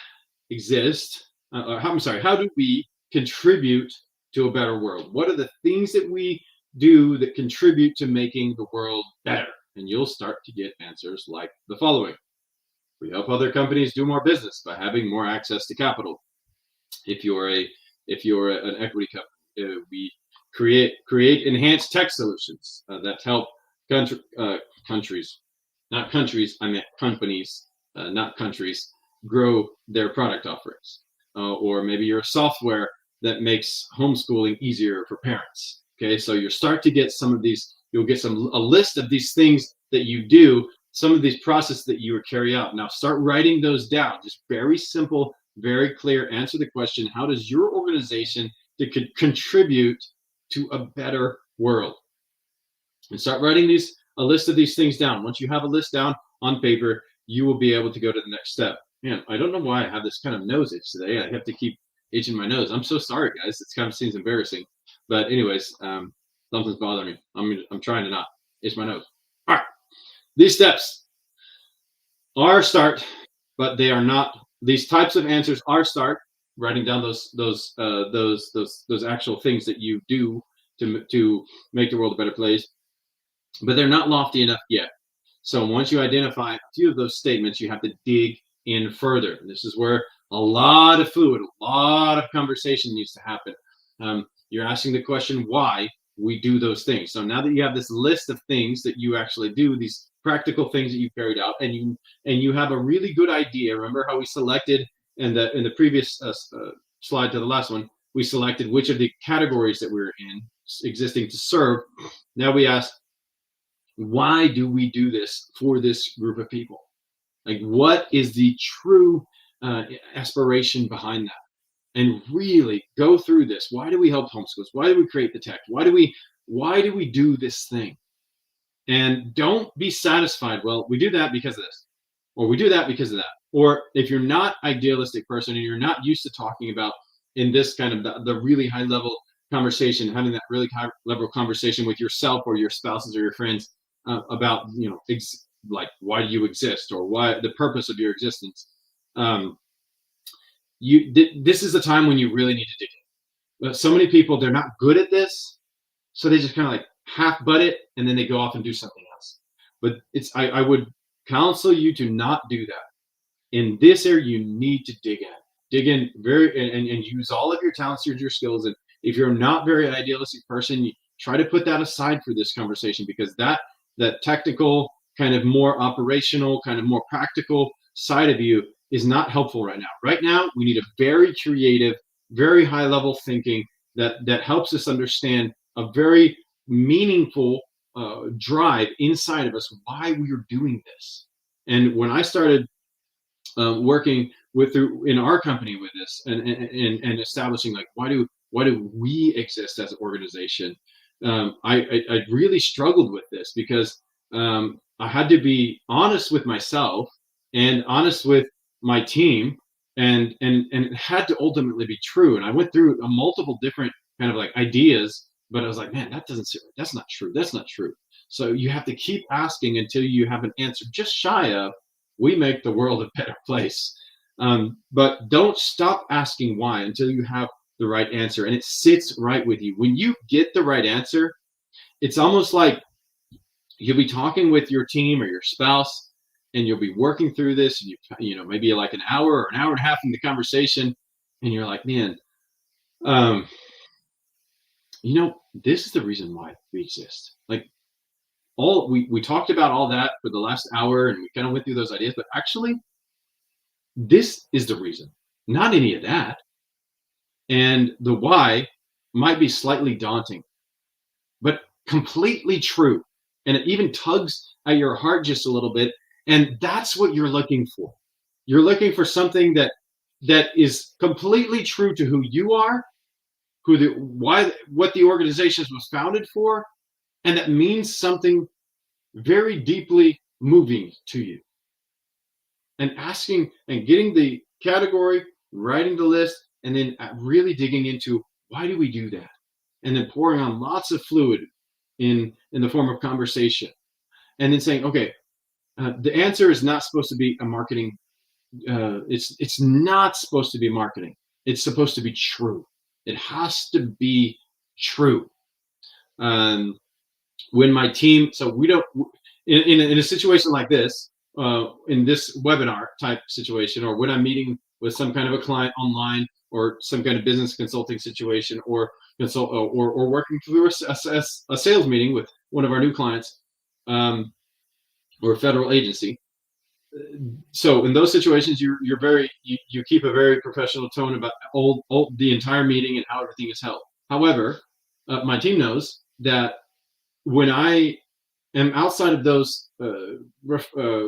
exist? How do we contribute to a better world? What are the things that we do that contribute to making the world better? And you'll start to get answers like the following. We help other companies do more business by having more access to capital. If you're a if you're an equity company, we create enhanced tech solutions that help countries, not countries, I meant companies, not countries, grow their product offerings. Or maybe you're a software that makes homeschooling easier for parents. Okay, so you start to get some of these. You'll get a list of these things that you do, some of these processes that you carry out. Now start writing those down. Just very simple, very clear. Answer the question: how does your organization contribute to a better world? And start writing a list of these things down. Once you have a list down on paper, you will be able to go to the next step. Man, I don't know why I have this kind of nose itch today. I have to keep itching my nose. I'm so sorry, guys. It kind of seems embarrassing, but anyways, something's bothering me. I'm trying to not itch my nose. All right, these steps are start, but they are not. These types of answers are start. Writing down those actual things that you do to make the world a better place, but they're not lofty enough yet. So once you identify a few of those statements, you have to dig in further. And this is where a lot of fluid, a lot of conversation needs to happen. You're asking the question why we do those things. So now that you have this list of things that you actually do, these practical things that you carried out, and you have a really good idea. Remember how we selected in the previous slide to the last one, we selected which of the categories that we were in existing to serve. Now we ask, why do we do this for this group of people? Like, what is the true aspiration behind that? And really go through this. Why do we help homeschools? Why do we create the tech? Why do we do this thing? And don't be satisfied. Well, we do that because of this, or we do that because of that. Or if you're not idealistic person and you're not used to talking about in this kind of the really high level conversation, having that really high level conversation with yourself or your spouses or your friends about, like, why do you exist, or why the purpose of your existence. This is the time when you really need to dig in. But so many people, they're not good at this, so they just kind of like half butt it and then they go off and do something else. But I would counsel you to not do that. In this area, you need to dig in and use all of your talents, your skills. And if you're not very idealistic person, you try to put that aside for this conversation, because that technical, kind of more operational, kind of more practical side of you is not helpful right now. Right now, we need a very creative, very high level thinking that helps us understand a very meaningful drive inside of us, why we are doing this. And when I started working in our company with this and establishing, like, why do we exist as an organization, I really struggled with this, because I had to be honest with myself and honest with my team, and it had to ultimately be true. And I went through a multiple different kind of like ideas, but I was like, man, that doesn't sit right. That's not true. That's not true. So you have to keep asking until you have an answer just shy of, we make the world a better place. But don't stop asking why until you have the right answer and it sits right with you. When you get the right answer, it's almost like you'll be talking with your team or your spouse, and you'll be working through this, and maybe like an hour or an hour and a half in the conversation, and you're like, man, this is the reason why we exist. Like, we talked about all that for the last hour, and we kind of went through those ideas, but actually this is the reason, not any of that. And the why might be slightly daunting, but completely true. And it even tugs at your heart just a little bit. And that's what you're looking for. You're looking for something that is completely true to who you are, what the organization was founded for, and that means something very deeply moving to you. And asking and getting the category, writing the list, and then really digging into, why do we do that? And then pouring on lots of fluid in the form of conversation. And then saying, okay, the answer is not supposed to be a marketing. It's not supposed to be marketing. It's supposed to be true. It has to be true. When my team, so we don't, in a situation like this, in this webinar type situation, or when I'm meeting with some kind of a client online, or some kind of business consulting situation, or or working through a sales meeting with one of our new clients, or a federal agency. So in those situations, you keep a very professional tone about the entire meeting and how everything is held. However, my team knows that when I am outside of those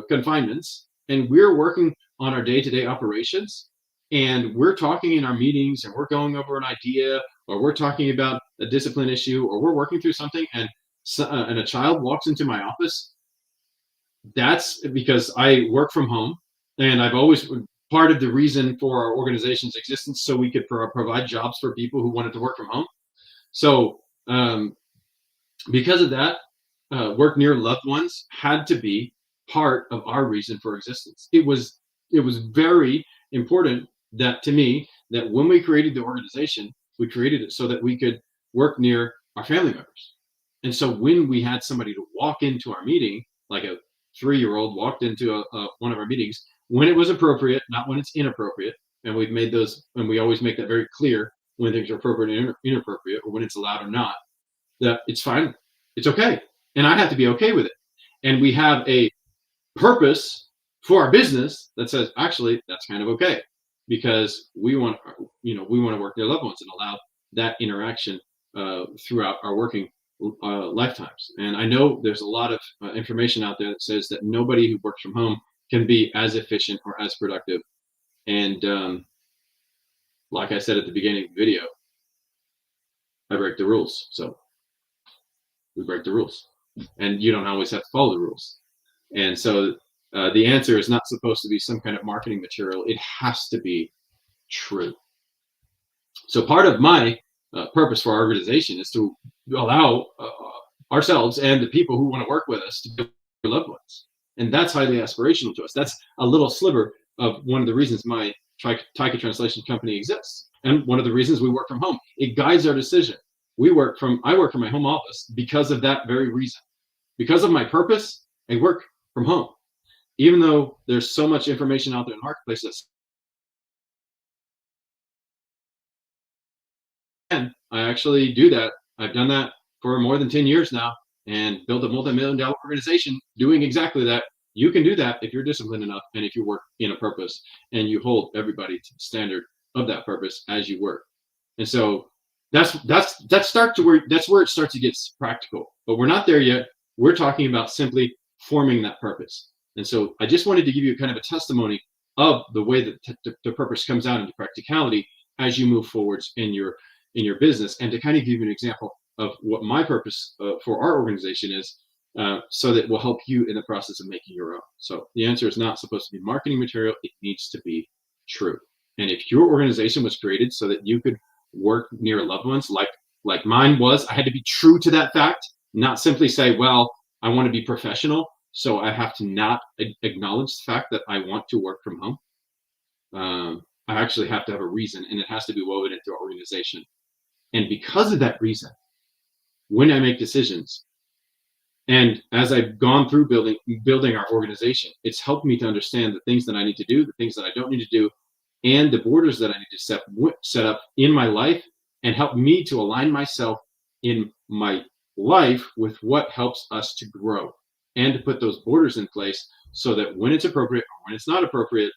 confinements, and we're working on our day-to-day operations, and we're talking in our meetings, and we're going over an idea, or we're talking about a discipline issue, or we're working through something, and a child walks into my office, that's because I work from home, and I've always part of the reason for our organization's existence, so we could provide jobs for people who wanted to work from home. So because of that, work near loved ones had to be part of our reason for existence. It was very important that to me, that when we created the organization, we created it so that we could work near our family members. And so when we had somebody to walk into our meeting, like a 3-year-old walked into one of our meetings, when it was appropriate, not when it's inappropriate, and we've made those, and we always make that very clear when things are appropriate and inappropriate, or when it's allowed or not, that it's fine, it's okay, and I have to be okay with it. And we have a purpose for our business that says, actually, that's kind of okay, because we want to work near loved ones and allow that interaction throughout our working lifetimes. And I know there's a lot of information out there that says that nobody who works from home can be as efficient or as productive. And like I said at the beginning of the video, I break the rules. So we break the rules, and you don't always have to follow the rules. And so the answer is not supposed to be some kind of marketing material. It has to be true. So part of my purpose for our organization is to allow ourselves and the people who want to work with us to be our loved ones. And that's highly aspirational to us. That's a little sliver of one of the reasons my Taika translation company exists. And one of the reasons we work from home. It guides our decision. I work from my home office because of that very reason. Because of my purpose, I work from home. Even though there's so much information out there in the marketplace that's, and I actually do that. I've done that for more than 10 years now, and built a multi-million-dollar organization doing exactly that. You can do that if you're disciplined enough, and if you work in a purpose, and you hold everybody to the standard of that purpose as you work. And so that's where it starts to get practical. But we're not there yet. We're talking about simply forming that purpose. And so I just wanted to give you kind of a testimony of the way that the purpose comes out into practicality as you move forwards in your business, and to kind of give you an example of what my purpose for our organization is, so that will help you in the process of making your own. So the answer is not supposed to be marketing material. It needs to be true. And if your organization was created so that you could work near loved ones, like mine was, I had to be true to that fact, not simply say, well, I want to be professional, so I have to not acknowledge the fact that I want to work from home. I actually have to have a reason, and it has to be woven into our organization. And because of that reason, when I make decisions, and as I've gone through building our organization, it's helped me to understand the things that I need to do, the things that I don't need to do, and the borders that I need to set up in my life, and help me to align myself in my life with what helps us to grow, and to put those borders in place so that when it's appropriate or when it's not appropriate,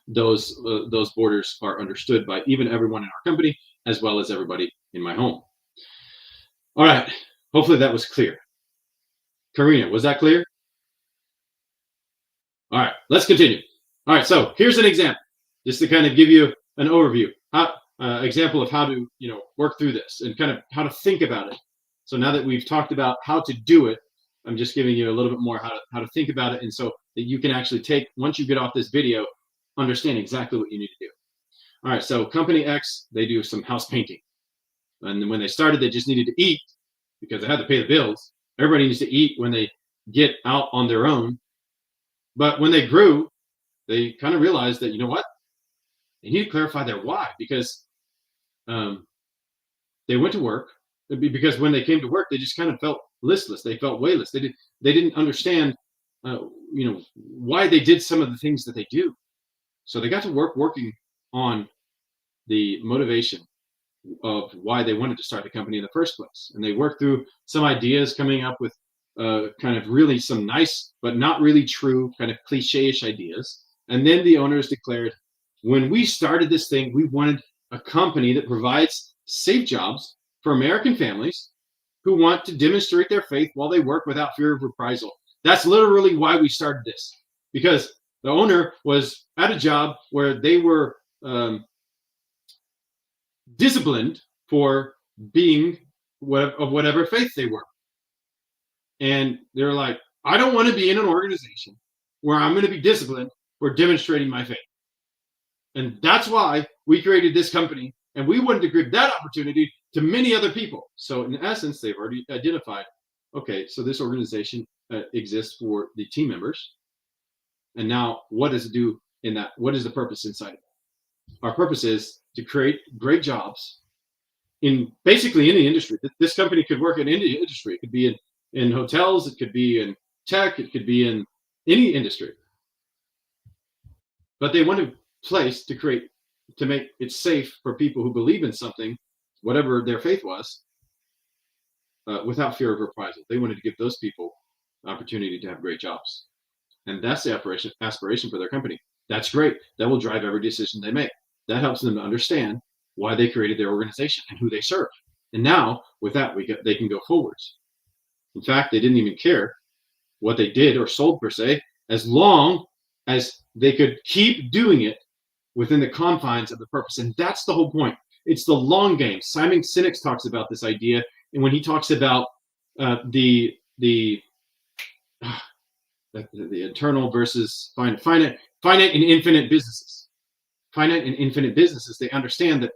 those borders are understood by even everyone in our company, as well as everybody in my home. All right. Hopefully that was clear. Karina, was that clear? All right, let's continue. All right, so here's an example, just to kind of give you an overview, example of how to work through this, and kind of how to think about it. So now that we've talked about how to do it, I'm just giving you a little bit more how to think about it, and so that you can actually once you get off this video, understand exactly what you need to do. All right, so company X, they do some house painting. And when they started, they just needed to eat because they had to pay the bills. Everybody needs to eat when they get out on their own. But when they grew, they kind of realized that, you know what? They need to clarify their why, because they went to work, because when they came to work, they just kind of felt listless. They felt wayless. They didn't understand why they did some of the things that they do. So they got to working on the motivation of why they wanted to start the company in the first place. And they worked through some ideas, coming up with kind of really some nice, but not really true, kind of cliche-ish ideas. And then the owners declared, when we started this thing, we wanted a company that provides safe jobs for American families who want to demonstrate their faith while they work without fear of reprisal. That's literally why we started this, because the owner was at a job where they were disciplined for being of whatever faith they were. And they're like, I don't want to be in an organization where I'm going to be disciplined for demonstrating my faith. And that's why we created this company. And we wanted to give that opportunity to many other people. So in essence, they've already identified, okay, so this organization exists for the team members. And now what does it do in that? What is the purpose inside of it? Our purpose is to create great jobs in basically any industry. This company could work in any industry. It could be in hotels, it could be in tech, it could be in any industry. But they want a place to make it safe for people who believe in something, whatever their faith was, without fear of reprisal. They wanted to give those people the opportunity to have great jobs. And that's the aspiration for their company. That's great. That will drive every decision they make. That helps them to understand why they created their organization and who they serve. And now, with that, they can go forwards. In fact, they didn't even care what they did or sold per se, as long as they could keep doing it within the confines of the purpose. And that's the whole point. It's the long game. Simon Sinek talks about this idea, and when he talks about the eternal versus finite and infinite businesses. Finite and infinite businesses, they understand that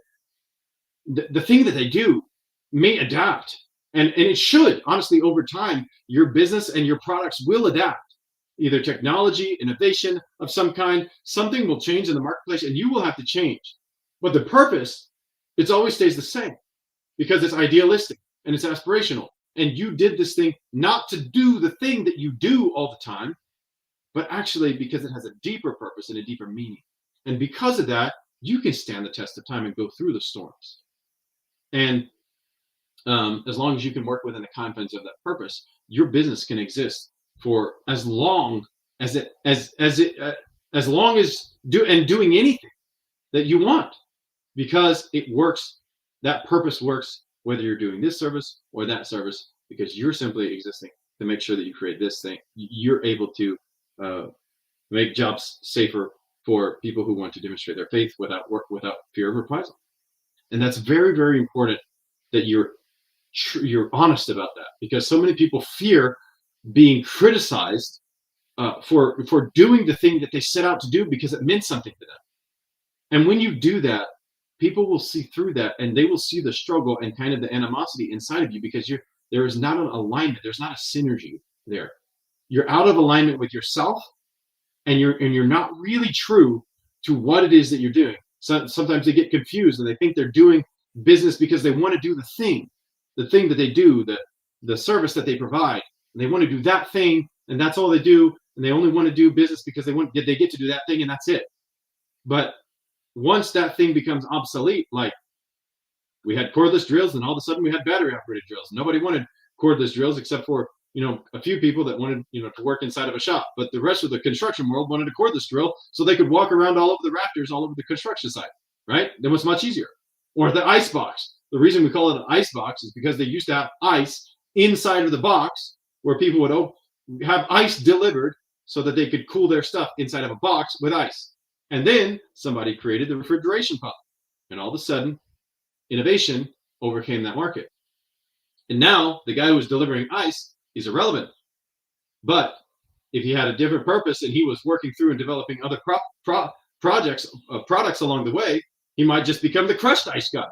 the thing that they do may adapt. And it should, honestly, over time, your business and your products will adapt. Either technology, innovation of some kind, something will change in the marketplace and you will have to change. But the purpose, it always stays the same because it's idealistic and it's aspirational. And you did this thing not to do the thing that you do all the time, but actually because it has a deeper purpose and a deeper meaning. And because of that, you can stand the test of time and go through the storms. And as long as you can work within the confines of that purpose, your business can exist for as long as doing anything that you want, because it works. That purpose works whether you're doing this service or that service, because you're simply existing to make sure that you create this thing. You're able to make jobs safer for people who want to demonstrate their faith without fear of reprisal. And that's very, very important that you're honest about that, because so many people fear being criticized for doing the thing that they set out to do because it meant something to them. And when you do that, people will see through that, and they will see the struggle and kind of the animosity inside of you, because there is not an alignment. There's not a synergy there. You're out of alignment with yourself, and you're not really true to what it is that you're doing. So sometimes they get confused and they think they're doing business because they want to do the thing that they do, the service that they provide. And they want to do that thing, and that's all they do. And they only want to do business because they get to do that thing, and that's it. But once that thing becomes obsolete, like we had cordless drills, and all of a sudden we had battery operated drills. Nobody wanted cordless drills except for a few people that wanted to work inside of a shop. But the rest of the construction world wanted a cordless drill so they could walk around all over the rafters, all over the construction site, right? That was much easier. Or the ice box. The reason we call it an ice box is because they used to have ice inside of the box, where people would have ice delivered so that they could cool their stuff inside of a box with ice. And then somebody created the refrigeration pump, and all of a sudden innovation overcame that market. And now the guy who was delivering ice is irrelevant. But if he had a different purpose and he was working through and developing other products along the way, he might just become the crushed ice guy.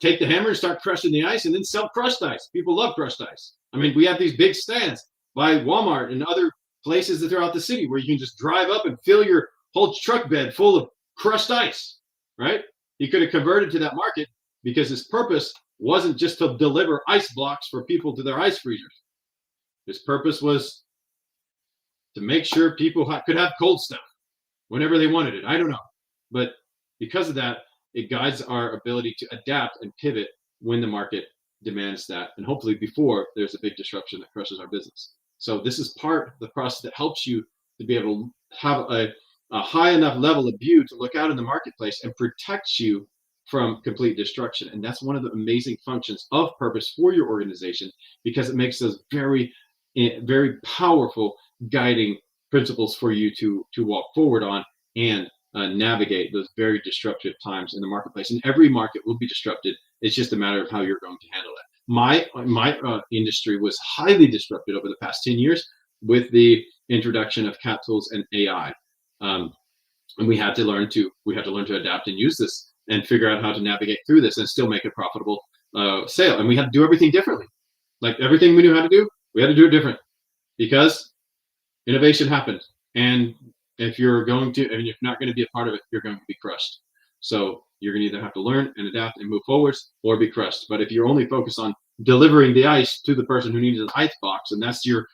Take the hammer and start crushing the ice, and then sell crushed ice. People love crushed ice. I mean, we have these big stands by Walmart and other places throughout the city where you can just drive up and fill your whole truck bed full of crushed ice, right? He could have converted to that market because his purpose wasn't just to deliver ice blocks for people to their ice freezers. His purpose was to make sure people could have cold stuff whenever they wanted it. I don't know. But because of that, it guides our ability to adapt and pivot when the market demands that, and hopefully before there's a big disruption that crushes our business. So this is part of the process that helps you to be able to have a high enough level of view to look out in the marketplace and protects you from complete destruction. And that's one of the amazing functions of purpose for your organization, because it makes those very, very powerful guiding principles for you to walk forward on and navigate those very disruptive times in the marketplace. And every market will be disrupted. It's just a matter of how you're going to handle it. My industry was highly disrupted over the past 10 years with the introduction of cat tools and AI. And we had to learn to adapt and use this and figure out how to navigate through this and still make a profitable sale. And we had to do everything differently. Like everything we knew how to do, we had to do it different, because innovation happened. And if you're not going to be a part of it, you're going to be crushed. So you're going to either have to learn and adapt and move forwards, or be crushed. But if you're only focused on delivering the ice to the person who needs an ice box, and that's your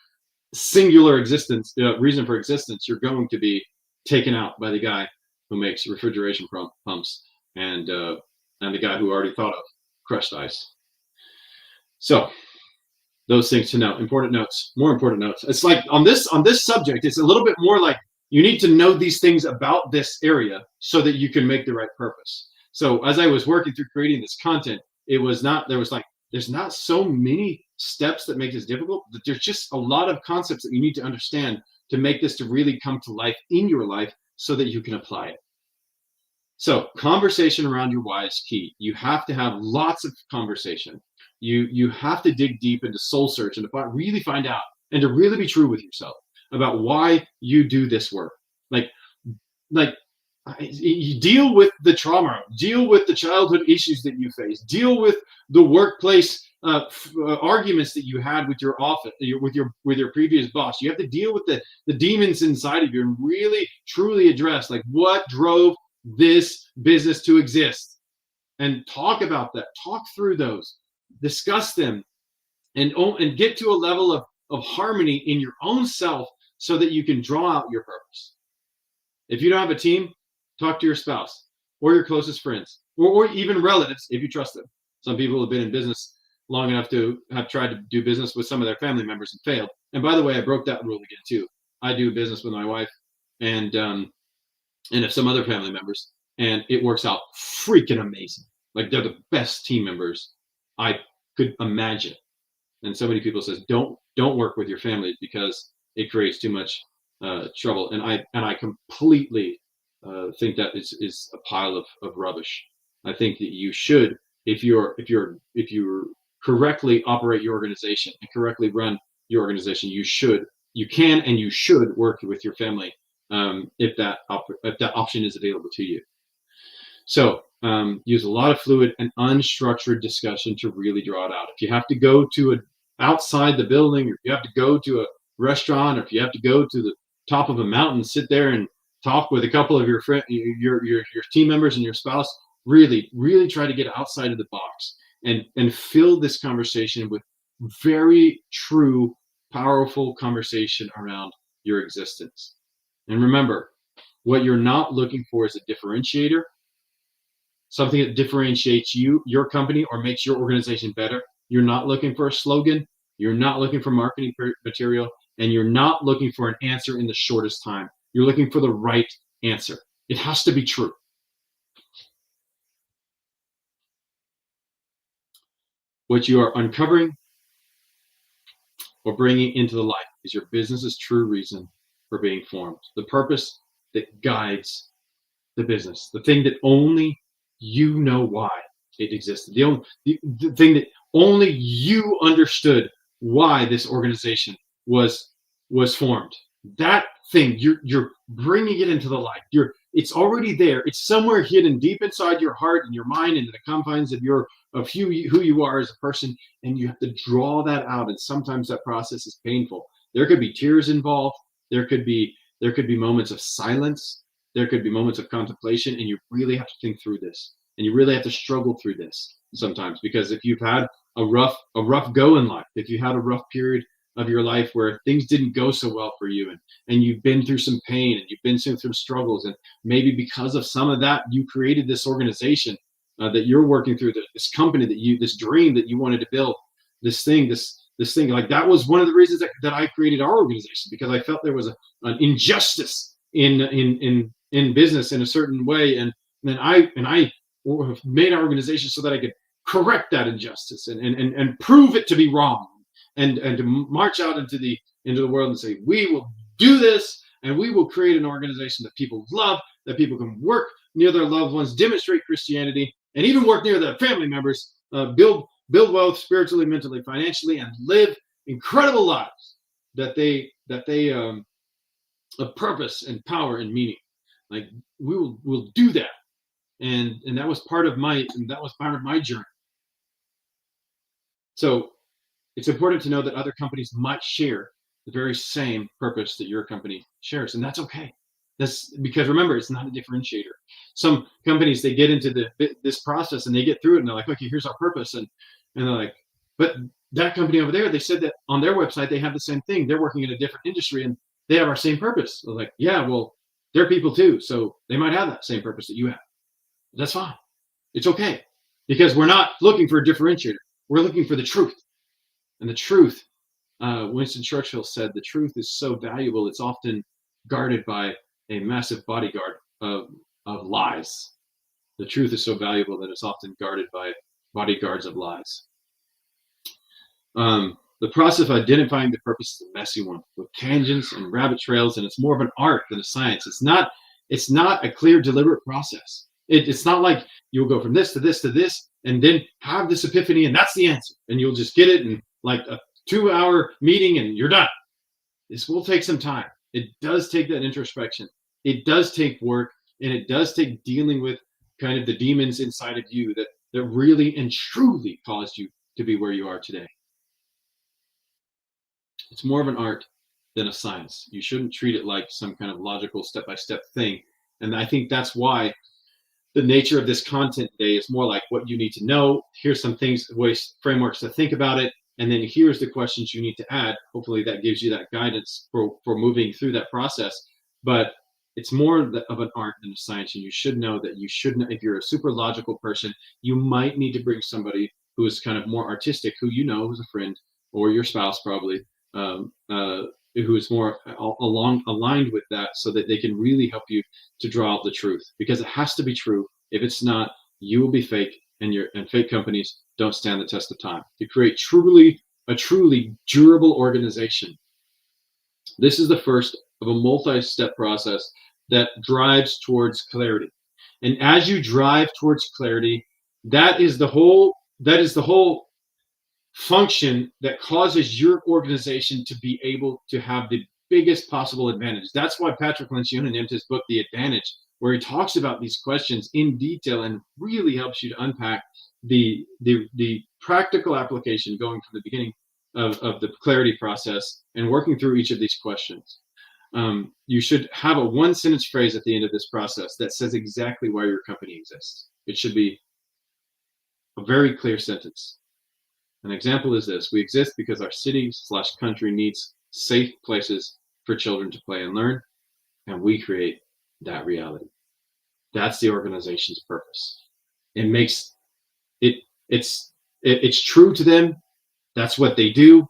singular existence, reason for existence, you're going to be taken out by the guy who makes refrigeration pumps and the guy who already thought of crushed ice. So those things to know. More important notes. It's like on this subject, it's a little bit more like you need to know these things about this area so that you can make the right purpose. So as I was working through creating this content, there's not so many steps that make this difficult, but there's just a lot of concepts that you need to understand to make this to really come to life in your life so that you can apply it. So conversation around your why is key. You have to have lots of conversation. You have to dig deep into soul search and to really find out and to really be true with yourself about why you do this work. Like you deal with the trauma, deal with the childhood issues that you face, deal with the workplace arguments that you had with your office, with your previous boss. You have to deal with the demons inside of you and really truly address like what drove this business to exist, and talk about that, talk through those, discuss them, and get to a level of harmony in your own self so that you can draw out your purpose. If you don't have a team, talk to your spouse or your closest friends or even relatives if you trust them. Some people have been in business long enough to have tried to do business with some of their family members and failed. And by the way, I broke that rule again too. I do business with my wife and if some other family members, and it works out freaking amazing. Like they're the best team members I could imagine. And so many people says, don't work with your family because it creates too much trouble. And I completely think that is a pile of rubbish. I think that you should, if you correctly operate your organization and correctly run your organization, you can and you should work with your family if that option is available to you. So use a lot of fluid and unstructured discussion to really draw it out. If you have to go to outside the building, or if you have to go to a restaurant, or if you have to go to the top of a mountain, sit there and talk with a couple of your team members and your spouse, really try to get outside of the box and fill this conversation with very true, powerful conversation around your existence. And remember, what you're not looking for is a differentiator, something that differentiates you, your company, or makes your organization better. You're not looking for a slogan. You're not looking for marketing material, and you're not looking for an answer in the shortest time. You're looking for the right answer. It has to be true. What you are uncovering or bringing into the light is your business's true reason for being formed, the purpose that guides the business, the thing that only you know why it existed, the thing that only you understood why this organization was formed. That thing, you're bringing it into the light. It's already there. It's somewhere hidden deep inside your heart and your mind and in the confines of who you are as a person, and you have to draw that out. And sometimes that process is painful. There could be tears involved. There could be moments of silence. There could be moments of contemplation, and you really have to think through this, and you really have to struggle through this sometimes, because if you've had a rough go in life, if you had a rough period of your life where things didn't go so well for you, and you've been through some pain and you've been through some struggles, and maybe because of some of that you created this organization that you're working through, this company this dream that you wanted to build, this thing. Like that was one of the reasons that I created our organization, because I felt there was an injustice in business in a certain way, and then I made our organization so that I could correct that injustice and prove it to be wrong, and to march out into the world and say, we will do this, and we will create an organization that people love, that people can work near their loved ones, demonstrate Christianity, and even work near their family members, build wealth spiritually, mentally, financially, and live incredible lives that they of purpose and power and meaning. Like we'll do that, and that was part of my journey. So it's important to know that other companies might share the very same purpose that your company shares, and that's okay. That's because, remember, it's not a differentiator. Some companies, they get into this process and they get through it and they're like, okay, here's our purpose, and they're like, but that company over there, they said that on their website they have the same thing. They're working in a different industry and they have our same purpose. They're like, yeah, well, they're people too, so they might have that same purpose that you have. That's fine. It's okay, because we're not looking for a differentiator. We're looking for the truth. And the truth, Winston Churchill said, the truth is so valuable, it's often guarded by a massive bodyguard of lies. The truth is so valuable that it's often guarded by bodyguards of lies. The process of identifying the purpose is a messy one, with tangents and rabbit trails, and it's more of an art than a science. It's not a clear, deliberate process. It's not like you'll go from this to this to this and then have this epiphany and that's the answer, and you'll just get it in like a 2-hour meeting and you're done. This will take some time. It does take that introspection. It does take work, and it does take dealing with kind of the demons inside of you that really and truly caused you to be where you are today. It's more of an art than a science. You shouldn't treat it like some kind of logical step-by-step thing. And I think that's why the nature of this content today is more like what you need to know. Here's some things, ways, frameworks to think about it. And then here's the questions you need to add. Hopefully that gives you that guidance for moving through that process. But it's more of an art than a science. And you should know that you shouldn't, if you're a super logical person, you might need to bring somebody who is kind of more artistic, who you know who's a friend, or your spouse probably, who is more aligned with that, so that they can really help you to draw out the truth, because it has to be true. If it's not, you will be fake, and fake companies don't stand the test of time. To create a truly durable organization, this is the first of a multi-step process that drives towards clarity. And as you drive towards clarity, that is the whole function that causes your organization to be able to have the biggest possible advantage. That's why Patrick Lencioni named his book The Advantage, where he talks about these questions in detail and really helps you to unpack the practical application, going from the beginning of the clarity process and working through each of these questions. You should have a one-sentence phrase at the end of this process that says exactly why your company exists. It should be a very clear sentence. An example is this: we exist because our city/country needs safe places for children to play and learn, and we create that reality. That's the organization's purpose. It makes it's true to them. That's what they do,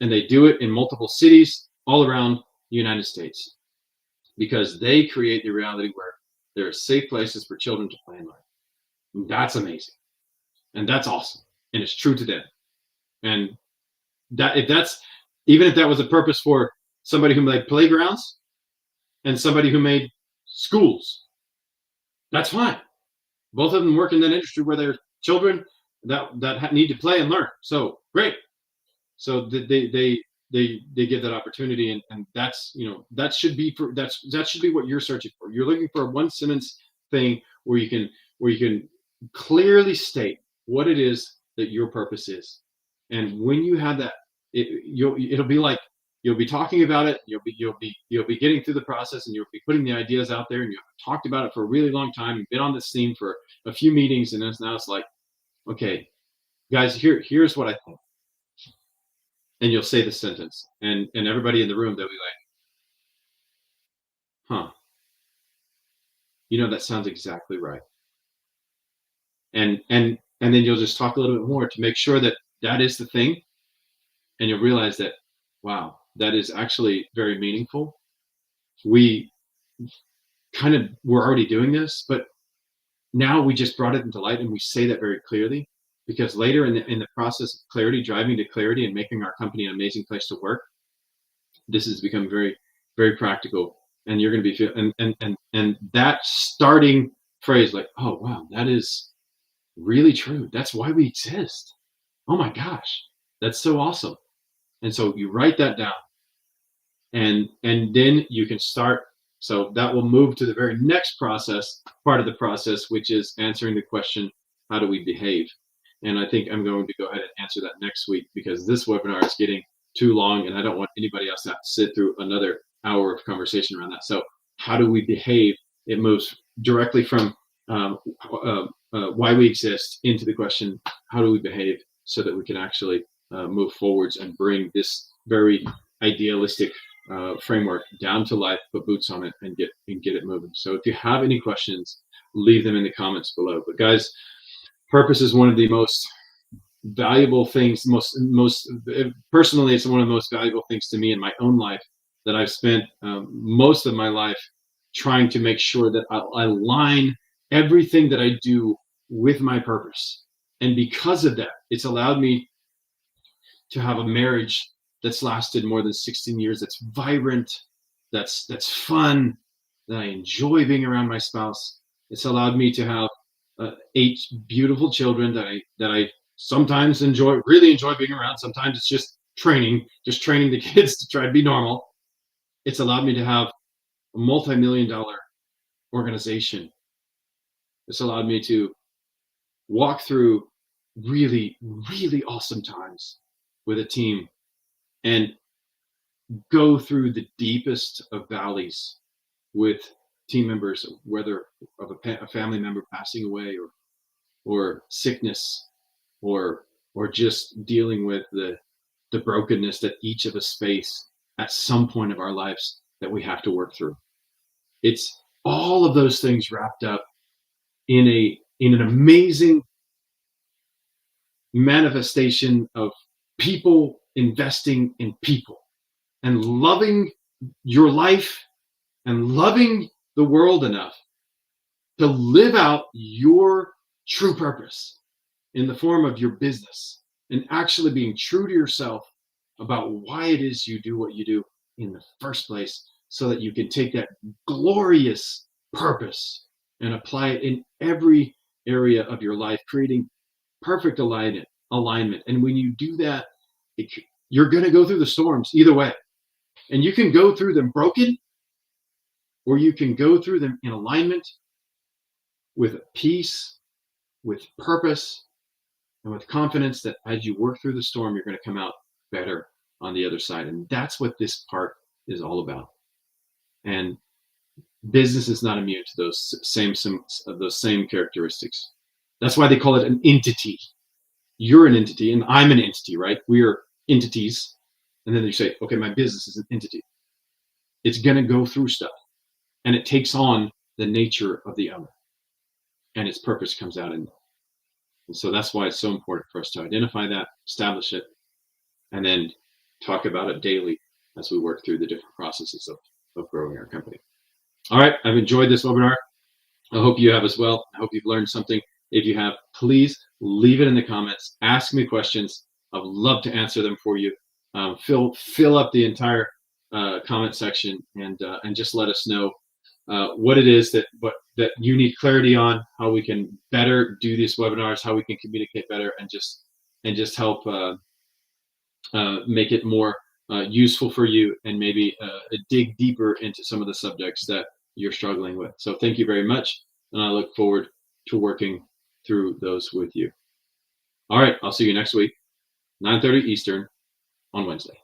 and they do it in multiple cities all around the United States, because they create the reality where there are safe places for children to play and learn. And that's amazing, and that's awesome, and it's true to them. And if that was a purpose for somebody who made playgrounds and somebody who made schools, that's fine. Both of them work in that industry where there are children that need to play and learn. So great. So they give that opportunity, and that's, that should be what you're searching for. You're looking for a one sentence thing where you can clearly state what it is that your purpose is. And when you have that, it'll be like you'll be talking about it. You'll be getting through the process, and you'll be putting the ideas out there, and you've talked about it for a really long time. You've been on this theme for a few meetings, and now it's like, okay, guys, here's what I think. and you'll say the sentence, and everybody in the room, they'll be like, huh, that sounds exactly right. And then you'll just talk a little bit more to make sure that that is the thing, and you'll realize that, wow, that is actually very meaningful. We kind of were already doing this, but now we just brought it into light, and we say that very clearly, because later in the process of clarity, driving to clarity and making our company an amazing place to work, this has become very, very practical. And you're going to be and that starting phrase, like, oh wow, that is really true. That's why we exist. Oh my gosh, that's so awesome. And so you write that down, and then you can start. So that will move to the very next part of the process, which is answering the question, how do we behave? And I think I'm going to go ahead and answer that next week, because this webinar is getting too long and I don't want anybody else to have to sit through another hour of conversation around that. So how do we behave? It moves directly from why we exist into the question, how do we behave, so that we can actually move forwards and bring this very idealistic framework down to life, put boots on it, and get it moving. So if you have any questions, leave them in the comments below. But guys, purpose is one of the most valuable things. Most personally, it's one of the most valuable things to me in my own life, that I've spent most of my life trying to make sure that I align everything that I do with my purpose. And because of that, it's allowed me to have a marriage that's lasted more than 16 years, that's vibrant, that's fun, that I enjoy being around my spouse. It's allowed me to have 8 beautiful children that I sometimes really enjoy being around. Sometimes it's just training the kids to try to be normal. It's allowed me to have a multi-million-dollar organization. It's allowed me to walk through really, really awesome times with a team, and go through the deepest of valleys with team members, whether of a family member passing away, or sickness, or just dealing with the brokenness that each of us face at some point of our lives that we have to work through. It's all of those things wrapped up in an amazing manifestation of people investing in people, and loving your life and loving the world enough to live out your true purpose in the form of your business, and actually being true to yourself about why it is you do what you do in the first place, so that you can take that glorious purpose and apply it in every area of your life, creating perfect alignment. And when you do that, you're going to go through the storms either way. And you can go through them broken, or you can go through them in alignment, with peace, with purpose, and with confidence that as you work through the storm, you're going to come out better on the other side. And that's what this part is all about. And business is not immune to those same characteristics. That's why they call it an entity. You're an entity, and I'm an entity, right? We are entities. And then you say, okay, my business is an entity. It's going to go through stuff, and it takes on the nature of the other, and its purpose comes out in that. And so that's why it's so important for us to identify that, establish it, and then talk about it daily as we work through the different processes of growing our company. All right, I've enjoyed this webinar. I hope you have as well. I hope you've learned something. If you have, please leave it in the comments. Ask me questions. I would love to answer them for you. Fill up the entire comment section, and just let us know what it is that you need clarity on, how we can better do these webinars, how we can communicate better, and just help make it more useful for you, and maybe dig deeper into some of the subjects that you're struggling with. So thank you very much, and I look forward to working through those with you. All right, I'll see you next week, 9:30 Eastern on Wednesday.